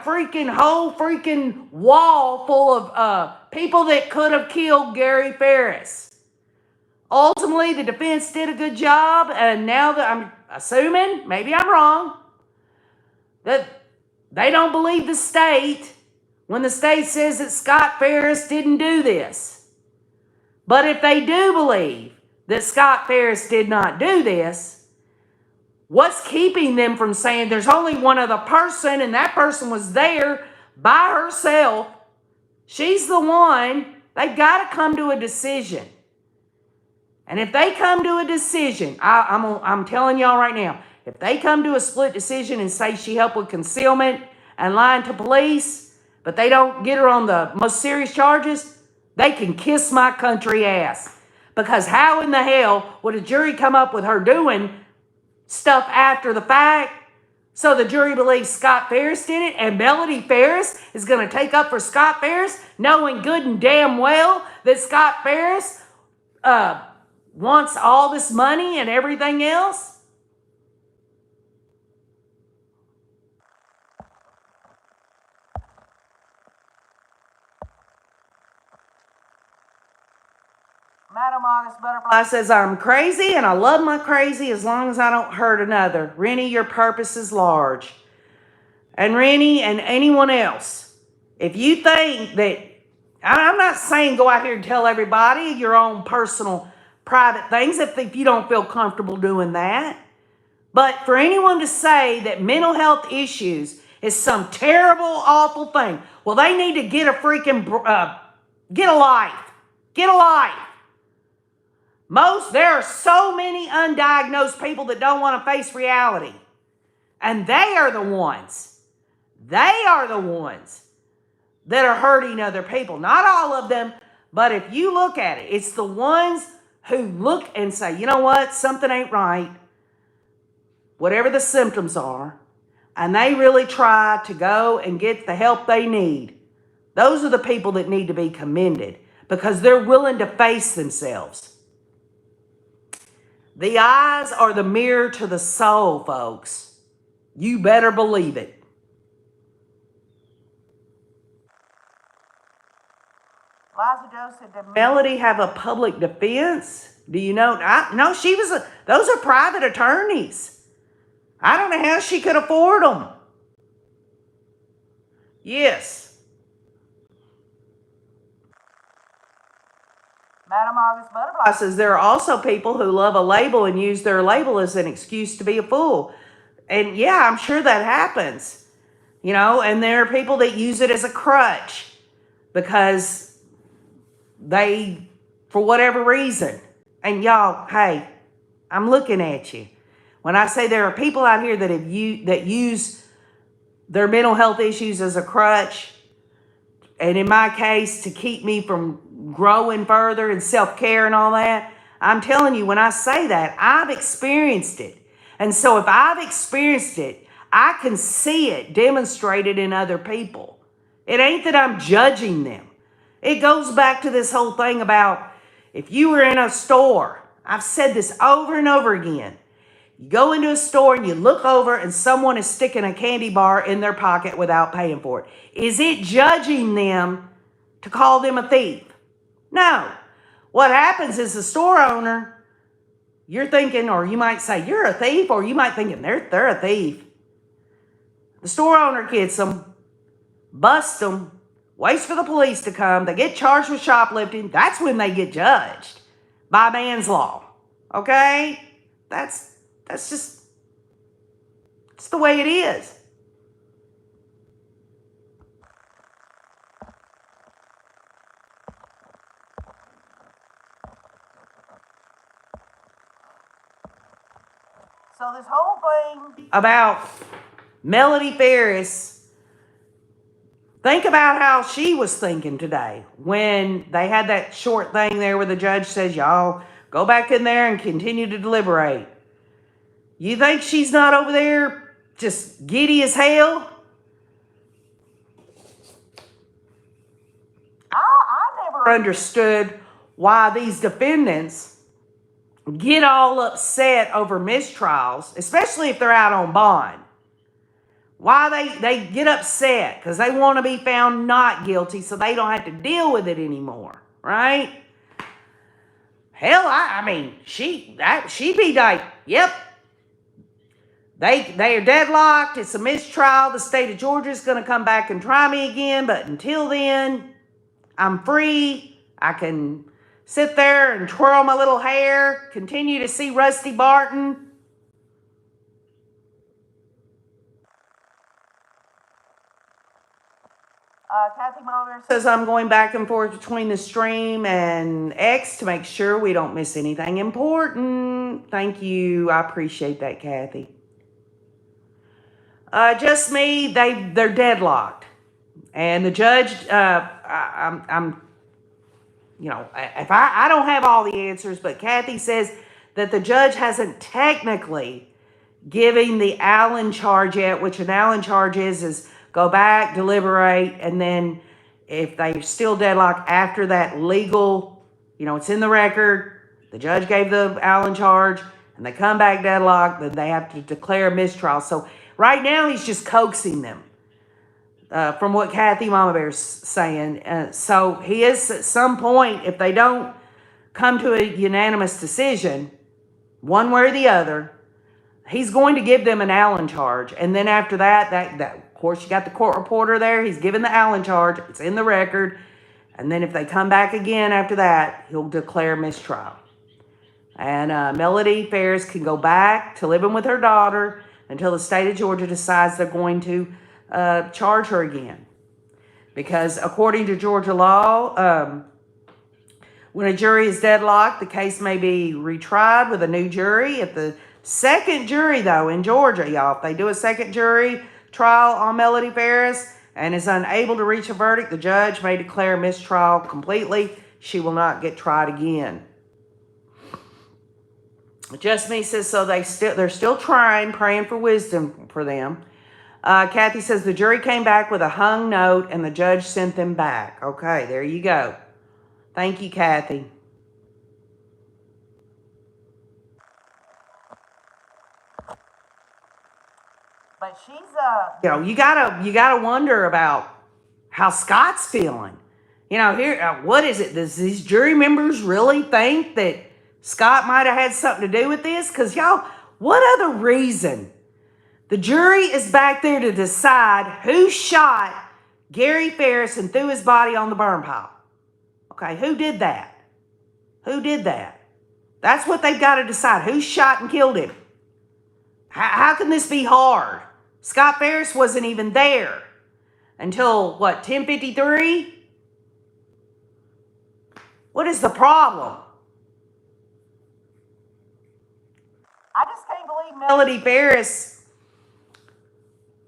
Speaker 1: whole freaking wall full of people that could have killed Gary Farris. Ultimately, the defense did a good job, and now that I'm assuming, maybe I'm wrong, that they don't believe the state when the state says that Scott Farris didn't do this. But if they do believe that Scott Farris did not do this, what's keeping them from saying there's only one other person and that person was there by herself? She's the one. They've got to come to a decision. And if they come to a decision, I'm telling y'all right now, if they come to a split decision and say she helped with concealment and lying to police, but they don't get her on the most serious charges, they can kiss my country ass. Because how in the hell would a jury come up with her doing stuff after the fact? So the jury believes Scott Farris did it, and Melody Farris is going to take up for Scott Farris, knowing good and damn well that Scott Farris wants all this money and everything else? Madam August Butterfly says, I'm crazy and I love my crazy as long as I don't hurt another. Rennie, your purpose is large. And Rennie and anyone else, if you think that, I'm not saying go out here and tell everybody your own personal private things if you don't feel comfortable doing that. But for anyone to say that mental health issues is some terrible, awful thing, well, they need to get a freaking, get a life. Get a life. There are so many undiagnosed people that don't want to face reality. And they are the ones that are hurting other people. Not all of them, but if you look at it, it's the ones who look and say, you know what, something ain't right, whatever the symptoms are, and they really try to go and get the help they need. Those are the people that need to be commended because they're willing to face themselves. The eyes are the mirror to the soul, folks. You better believe it. Liza Joe said, did Melody have a public defense? Do you know? No, those are private attorneys. I don't know how she could afford them. Yes. Madam August Butterfly says there are also people who love a label and use their label as an excuse to be a fool. And yeah, I'm sure that happens. And there are people that use it as a crutch because they, for whatever reason, and y'all, hey, I'm looking at you. When I say there are people out here that use their mental health issues as a crutch, and in my case, to keep me from growing further and self-care and all that, I'm telling you, when I say that, I've experienced it. And so if I've experienced it, I can see it demonstrated in other people. It ain't that I'm judging them. It goes back to this whole thing about if you were in a store, I've said this over and over again. You go into a store and you look over and someone is sticking a candy bar in their pocket without paying for it. Is it judging them to call them a thief? No. What happens is the store owner, you're thinking, or you might say, you're a thief, or you might think they're a thief. The store owner gets them, busts them, waits for the police to come. They get charged with shoplifting. That's when they get judged by man's law. Okay? That's just, it's the way it is. So this whole thing about Melody Farris, think about how she was thinking today when they had that short thing there where the judge says, y'all go back in there and continue to deliberate. You think she's not over there just giddy as hell? I never understood why these defendants get all upset over mistrials, especially if they're out on bond. Why they get upset? Because they want to be found not guilty so they don't have to deal with it anymore, right? Hell, I mean, she'd be like, yep, they are deadlocked. It's a mistrial. The state of Georgia is going to come back and try me again. But until then, I'm free. I can sit there and twirl my little hair, continue to see Rusty Barton. Kathy Muller says I'm going back and forth between the stream and X to make sure we don't miss anything important. Thank you. I appreciate that, Kathy. Just me. They're deadlocked, and the judge. I'm. You know, if I don't have all the answers, but Kathy says that the judge hasn't technically given the Allen charge yet, which an Allen charge is go back, deliberate, and then if they're still deadlocked after that legal, you know, it's in the record, the judge gave the Allen charge, and they come back deadlocked, then they have to declare a mistrial. So right now he's just coaxing them. From what Kathy Mama Bear's saying. So he is at some point, if they don't come to a unanimous decision, one way or the other, he's going to give them an Allen charge. And then after that, of course, you got the court reporter there. He's given the Allen charge. It's in the record. And then if they come back again after that, he'll declare mistrial. And Melody Farris can go back to living with her daughter until the state of Georgia decides they're going to charge her again. Because according to Georgia law, when a jury is deadlocked, the case may be retried with a new jury. If the second jury, though, in Georgia, y'all, if they do a second jury trial on Melody Farris and is unable to reach a verdict, the judge may declare mistrial completely. She will not get tried again. Just Me says, so they're still trying, praying for wisdom for them. Kathy says the jury came back with a hung note and the judge sent them back. Okay, there you go. Thank you, Kathy. But she's you know, you gotta wonder about how Scott's feeling. You know, here, what is it? Does these jury members really think that Scott might have had something to do with this? Because y'all, what other reason? The jury is back there to decide who shot Gary Farris and threw his body on the burn pile. Okay, who did that? Who did that? That's what they've got to decide. Who shot and killed him? How can this be hard? Scott Farris wasn't even there until, what, 10:53? What is the problem? I just can't believe Melody Farris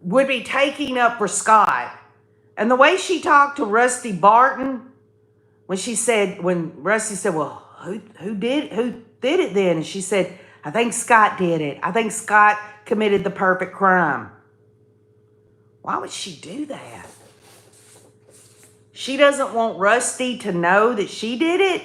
Speaker 1: would be taking up for Scott. And the way she talked to Rusty Barton, when Rusty said, well, who did it then? And she said, I think Scott did it. I think Scott committed the perfect crime. Why would she do that? She doesn't want Rusty to know that she did it,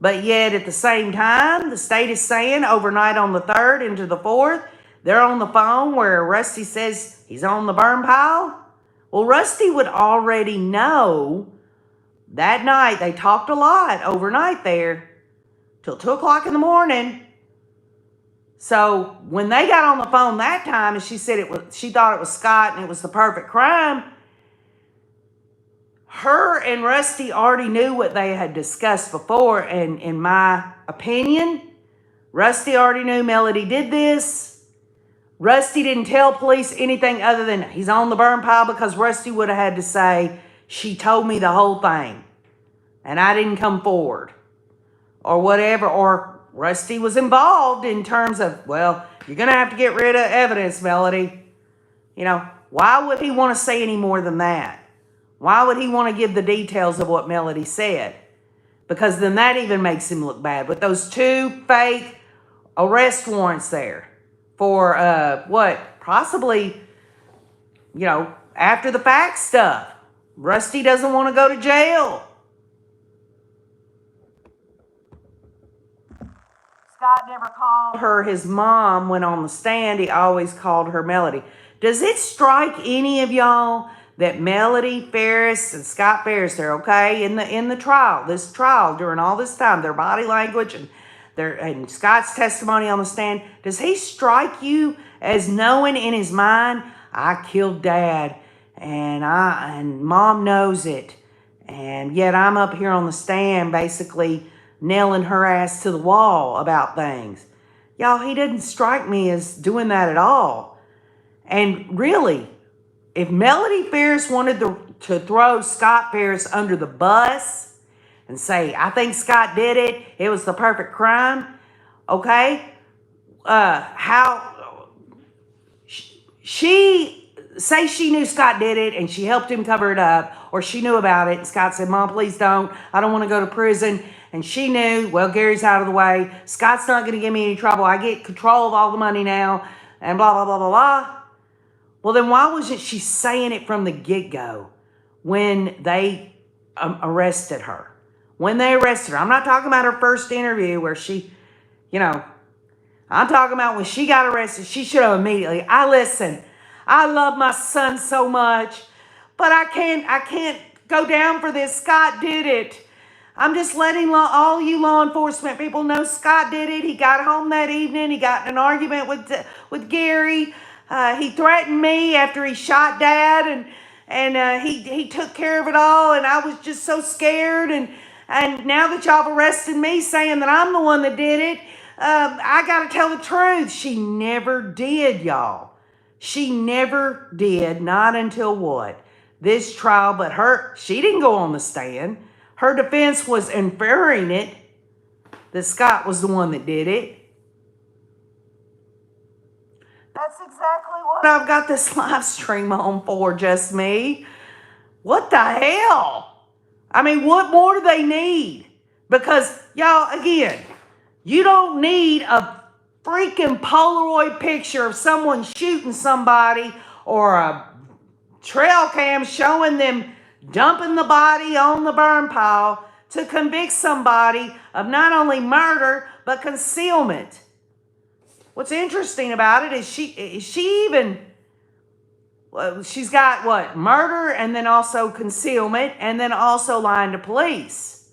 Speaker 1: but yet at the same time, the state is saying overnight on the 3rd into the 4th, they're on the phone where Rusty says he's on the burn pile. Well, Rusty would already know that night. They talked a lot overnight there till 2 o'clock in the morning. So when they got on the phone that time and she said she thought it was Scott and it was the perfect crime, her and Rusty already knew what they had discussed before. And in my opinion, Rusty already knew Melody did this. Rusty didn't tell police anything other than he's on the burn pile, because Rusty would have had to say, she told me the whole thing and I didn't come forward or whatever. Or Rusty was involved in terms of, well, You're going to have to get rid of evidence, Melody. You know, why would he want to say any more than that? Why would he want to give the details of what Melody said? Because then that even makes him look bad. With those 2 fake arrest warrants there for, possibly, you know, after the fact stuff. Rusty doesn't want to go to jail. Scott never called her his mom when on the stand. He always called her Melody. Does it strike any of y'all that Melody Farris and Scott Farris there, okay, in the trial, this trial, during all this time, their body language and Scott's testimony on the stand, does he strike you as knowing in his mind, I killed Dad and Mom knows it, and yet I'm up here on the stand basically nailing her ass to the wall about things? Y'all, he didn't strike me as doing that at all. And really, if Melody Farris wanted to throw Scott Farris under the bus and say, I think Scott did it, it was the perfect crime, okay? She knew Scott did it and she helped him cover it up, or she knew about it and Scott said, Mom, please don't. I don't want to go to prison. And she knew, well, Gary's out of the way. Scott's not going to give me any trouble. I get control of all the money now and blah, blah, blah, blah, blah. Well, then why wasn't she saying it from the get-go when they arrested her? When they arrested her. I'm not talking about her first interview where she, you know, I'm talking about when she got arrested. She should have immediately, I love my son so much, but I can't go down for this. Scott did it. I'm just letting all you law enforcement people know Scott did it. He got home that evening. He got in an argument with Gary. He threatened me after he shot Dad, and he took care of it all, and I was just so scared. And now that y'all have arrested me saying that I'm the one that did it, I got to tell the truth. She never did, y'all. She never did, not until what? This trial, but she didn't go on the stand. Her defense was inferring it, that Scott was the one that did it. That's exactly what I've got this live stream on for, just me. What the hell? I mean, what more do they need? Because, y'all, again, you don't need a freaking Polaroid picture of someone shooting somebody or a trail cam showing them dumping the body on the burn pile to convict somebody of not only murder, but concealment. What's interesting about it is she's got what? Murder, and then also concealment, and then also lying to police.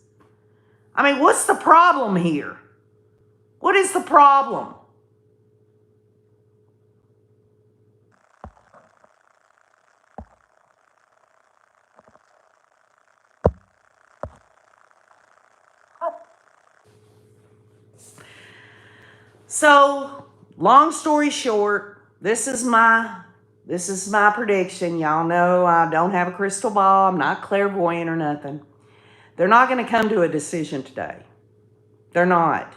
Speaker 1: I mean, what's the problem here? What is the problem? So, long story short, this is my prediction. Y'all know I don't have a crystal ball. I'm not clairvoyant or nothing. They're not going to come to a decision today. They're not.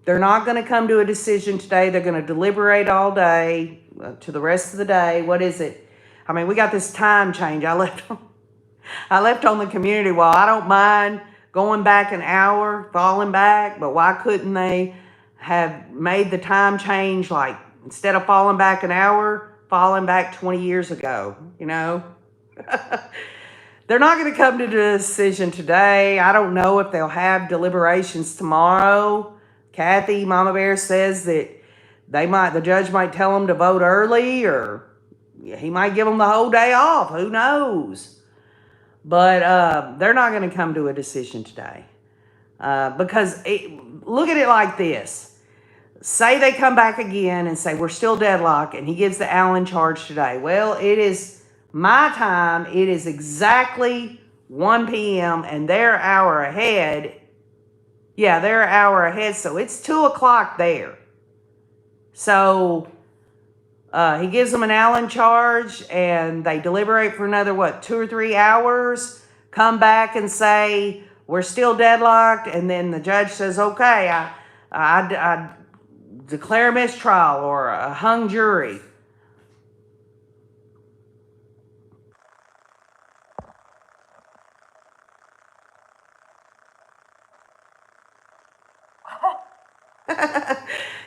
Speaker 1: They're not going to come to a decision today. They're going to deliberate all day to the rest of the day. What is it? I mean, we got this time change. I left on the community wall. I don't mind going back an hour, falling back, but why couldn't they have made the time change, like instead of falling back an hour, falling back 20 years ago, you know? They're not going to come to the decision today. I don't know if they'll have deliberations tomorrow. Kathy, Mama Bear, says that the judge might tell them to vote early, or he might give them the whole day off. Who knows? But they're not going to come to a decision today. Because look at it like this. Say they come back again and say, we're still deadlocked, and he gives the Allen charge today. Well, it is my time. It is exactly 1 p.m. and they're an hour ahead. Yeah, they're an hour ahead, so it's 2 o'clock there. So he gives them an Allen charge, and they deliberate for another, 2 or 3 hours, come back and say, we're still deadlocked, and then the judge says, okay, I declare mistrial or a hung jury.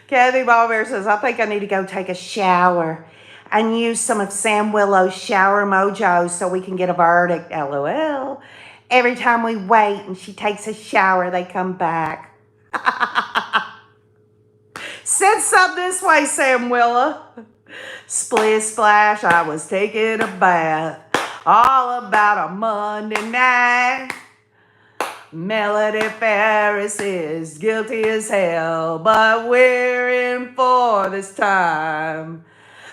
Speaker 1: Kathy Ballbear says, I think I need to go take a shower and use some of Sam Willow's shower mojo so we can get a verdict. LOL. Every time we wait and she takes a shower, they come back. Said something this way, Sam Willow. Split splash, I was taking a bath. All about a Monday night. Melody Farris is guilty as hell, but we're in for this time.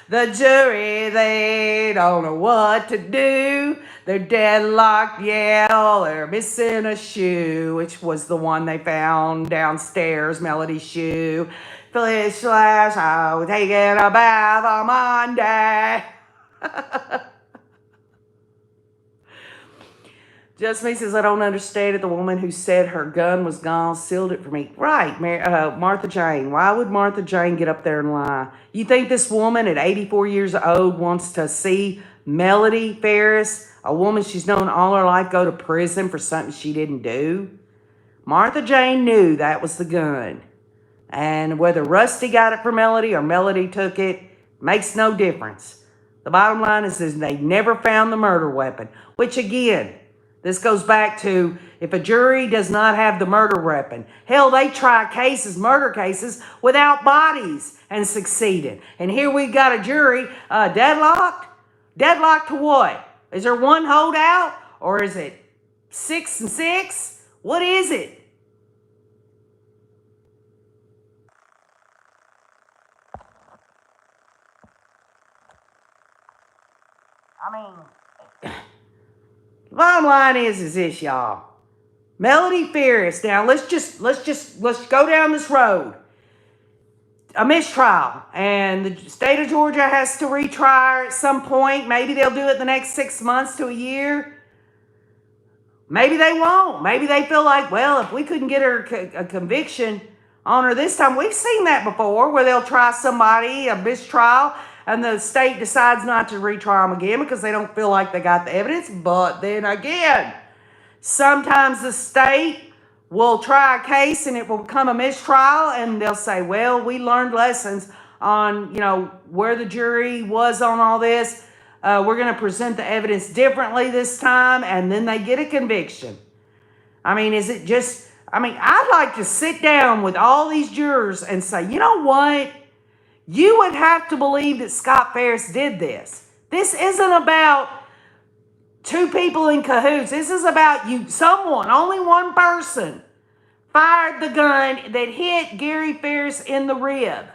Speaker 1: The jury, they don't know what to do. They're deadlocked, yeah, oh, they're missing a shoe, which was the one they found downstairs, Melody's shoe. Flish slash, I was taking a bath on Monday. Just me says, I don't understand it. The woman who said her gun was gone sealed it for me. Right, Martha Jane. Why would Martha Jane get up there and lie? You think this woman at 84 years old wants to see Melody Farris, a woman she's known all her life, go to prison for something she didn't do? Martha Jane knew that was the gun. And whether Rusty got it for Melody or Melody took it, makes no difference. The bottom line is they never found the murder weapon, which again, this goes back to if a jury does not have the murder weapon. Hell, they try murder cases, without bodies and succeeded. And here we've got a jury deadlocked. Deadlocked to what? Is there one holdout? Or is it 6 and 6? What is it? I mean... Bottom line is this, y'all. Melody Farris. Now let's go down this road. A mistrial, and the state of Georgia has to retry her at some point. Maybe they'll do it the next 6 months to a year. Maybe they won't. Maybe they feel like, well, if we couldn't get her a conviction on her this time, we've seen that before, where they'll try somebody a mistrial, and the state decides not to retry them again because they don't feel like they got the evidence. But then again, sometimes the state will try a case and it will become a mistrial, and they'll say, well, we learned lessons on, where the jury was on all this. We're going to present the evidence differently this time, and then they get a conviction. I mean, I'd like to sit down with all these jurors and say, you know what? You would have to believe that Scott Farris did this. This isn't about two people in cahoots. This is about only one person fired the gun that hit Gary Farris in the rib.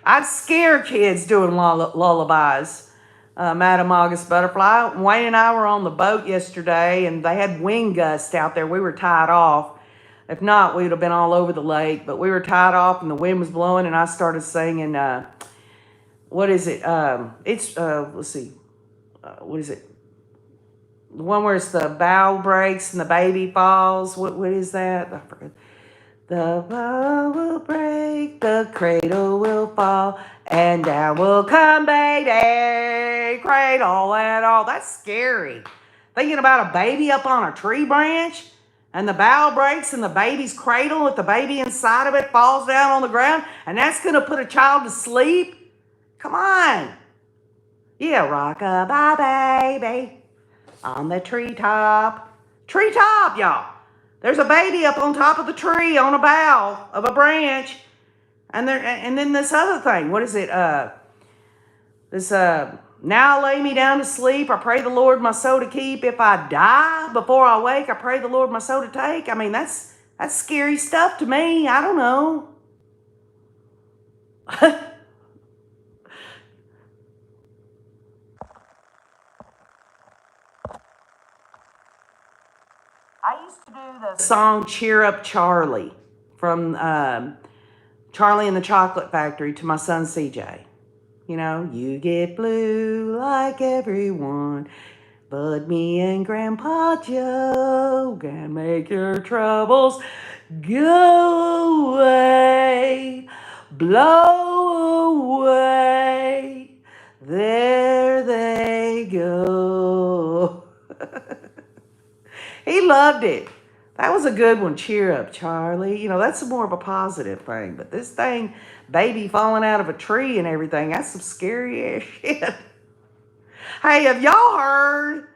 Speaker 1: I'd scare kids doing lullabies. Madam August Butterfly. Wayne and I were on the boat yesterday, and they had wind gusts out there. We were tied off. If not, we would have been all over the lake. But we were tied off, and the wind was blowing, and I started singing, what is it? Let's see. What is it? The one where it's the bow breaks and the baby falls. What is that? I forget. The bow will break, the cradle will fall, and down will come baby, cradle and all. That's scary. Thinking about a baby up on a tree branch, and the bow breaks, and the baby's cradle with the baby inside of it falls down on the ground, and that's going to put a child to sleep? Come on. Yeah, rock-a-bye, baby, on the treetop. Treetop, y'all. There's a baby up on top of the tree on a bough of a branch. And then this other thing. What is it? Now lay me down to sleep. I pray the Lord my soul to keep. If I die before I wake, I pray the Lord my soul to take. I mean, that's scary stuff to me. I don't know. I used to do the song Cheer Up Charlie from Charlie and the Chocolate Factory to my son CJ. You know, you get blue like everyone, but me and Grandpa Joe can make your troubles go away, blow away. There they go. He loved it. That was a good one. Cheer up, Charlie. You know, that's more of a positive thing. But this thing, baby falling out of a tree and everything, that's some scary ass shit. Hey, have y'all heard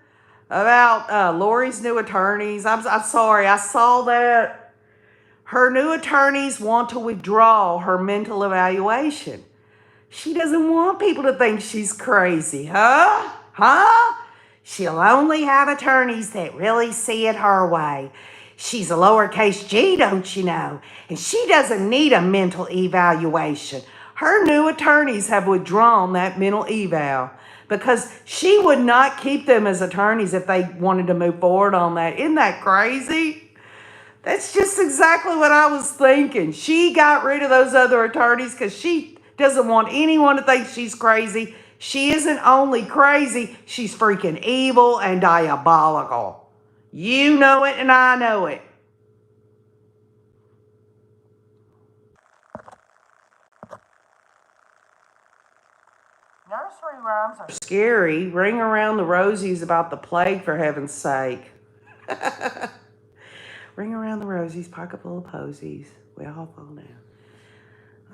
Speaker 1: about Lori's new attorneys? I'm sorry, I saw that. Her new attorneys want to withdraw her mental evaluation. She doesn't want people to think she's crazy, huh? Huh? She'll only have attorneys that really see it her way. She's a lowercase g, don't you know? And she doesn't need a mental evaluation. Her new attorneys have withdrawn that mental eval because she would not keep them as attorneys if they wanted to move forward on that. Isn't that crazy? That's just exactly what I was thinking. She got rid of those other attorneys because she doesn't want anyone to think she's crazy. She isn't only crazy, she's freaking evil and diabolical. You know it and I know it. Nursery rhymes are scary. Ring around the rosies about the plague, for heaven's sake. Ring around the rosies, pocket full of posies. We all fall down.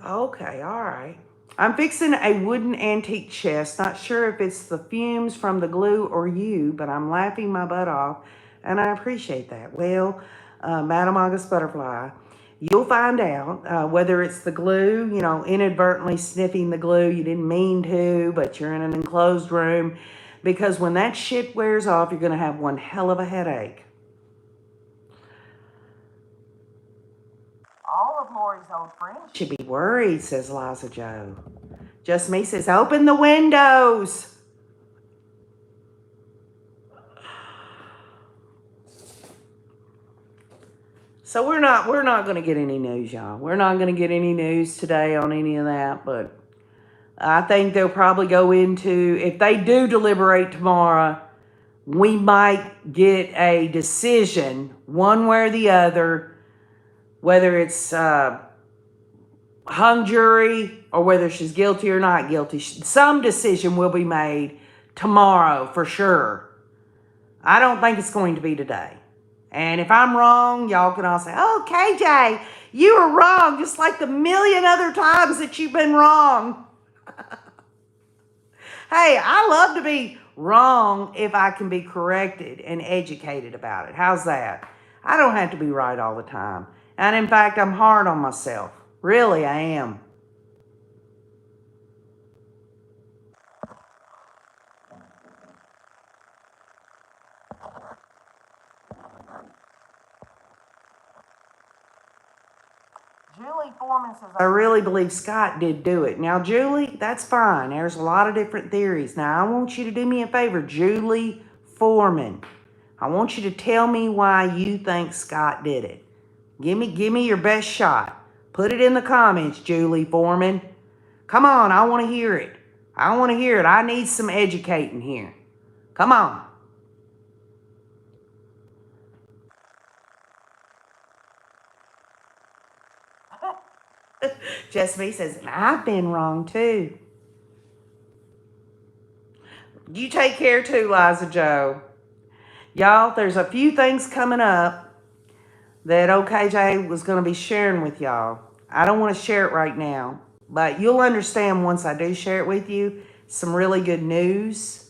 Speaker 1: Okay, all right. I'm fixing a wooden antique chest. Not sure if it's the fumes from the glue or you, but I'm laughing my butt off, and I appreciate that. Well, Madam August Butterfly, you'll find out whether it's the glue, you know, inadvertently sniffing the glue. You didn't mean to, but you're in an enclosed room. Because when that shit wears off, you're going to have one hell of a headache. All of Lori's old friends should be worried, says Liza Joe. Just me says, open the windows. So we're not going to get any news, y'all. We're not going to get any news today on any of that, but I think they'll probably go into, if they do deliberate tomorrow, we might get a decision one way or the other, whether it's hung jury or whether she's guilty or not guilty. Some decision will be made tomorrow for sure. I don't think it's going to be today. And if I'm wrong, y'all can all say, oh, KJ, you were wrong, just like the million other times that you've been wrong. Hey, I love to be wrong if I can be corrected and educated about it. How's that? I don't have to be right all the time. And in fact, I'm hard on myself. Really, I am. Julie Foreman says, I really believe Scott did do it. Now, Julie, that's fine. There's a lot of different theories. Now, I want you to do me a favor, Julie Foreman. I want you to tell me why you think Scott did it. Give me your best shot. Put it in the comments, Julie Foreman. Come on, I want to hear it. I want to hear it. I need some educating here. Come on. Just me says, and I've been wrong too. You take care too, Liza Joe. Y'all, there's a few things coming up that OKJ was going to be sharing with y'all. I don't want to share it right now, but you'll understand once I do share it with you. Some really good news.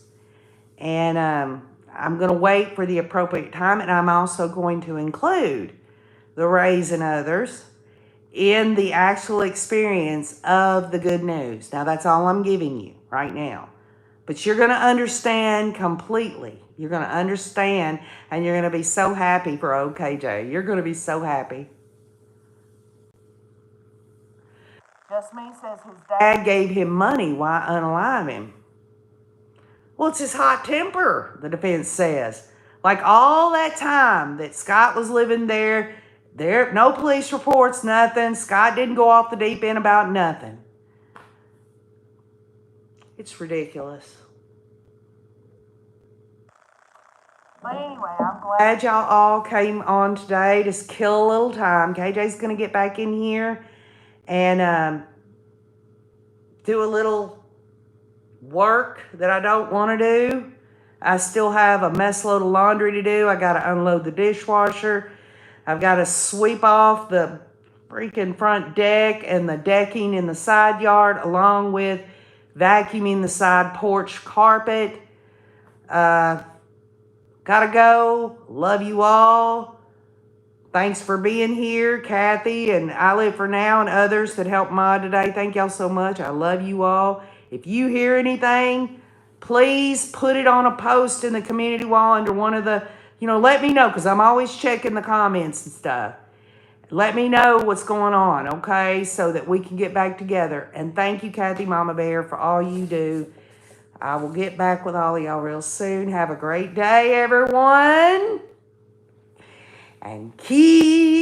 Speaker 1: And I'm going to wait for the appropriate time, and I'm also going to include the Rays and others in the actual experience of the good news. Now, that's all I'm giving you right now. But you're going to understand completely. You're going to understand, and you're going to be so happy for OKJ. You're going to be so happy. Just Me says his dad gave him money. Why unalive him? Well, it's his hot temper, the defense says. Like all that time that Scott was living there, no police reports, nothing. Scott didn't go off the deep end about nothing. It's ridiculous. But anyway, I'm glad y'all all came on today. Just kill a little time. KJ's going to get back in here and do a little work that I don't want to do. I still have a mess load of laundry to do. I got to unload the dishwasher. I've got to sweep off the freaking front deck and the decking in the side yard, along with vacuuming the side porch carpet. Gotta go. Love you all. Thanks for being here, Kathy and I Live For Now and others that helped mod today. Thank y'all so much. I love you all. If you hear anything, please put it on a post in the community wall under one of the, let me know, because I'm always checking the comments and stuff. Let me know what's going on, okay, so that we can get back together. And thank you, Kathy Mama Bear, for all you do. I will get back with all of y'all real soon. Have a great day, everyone. And keep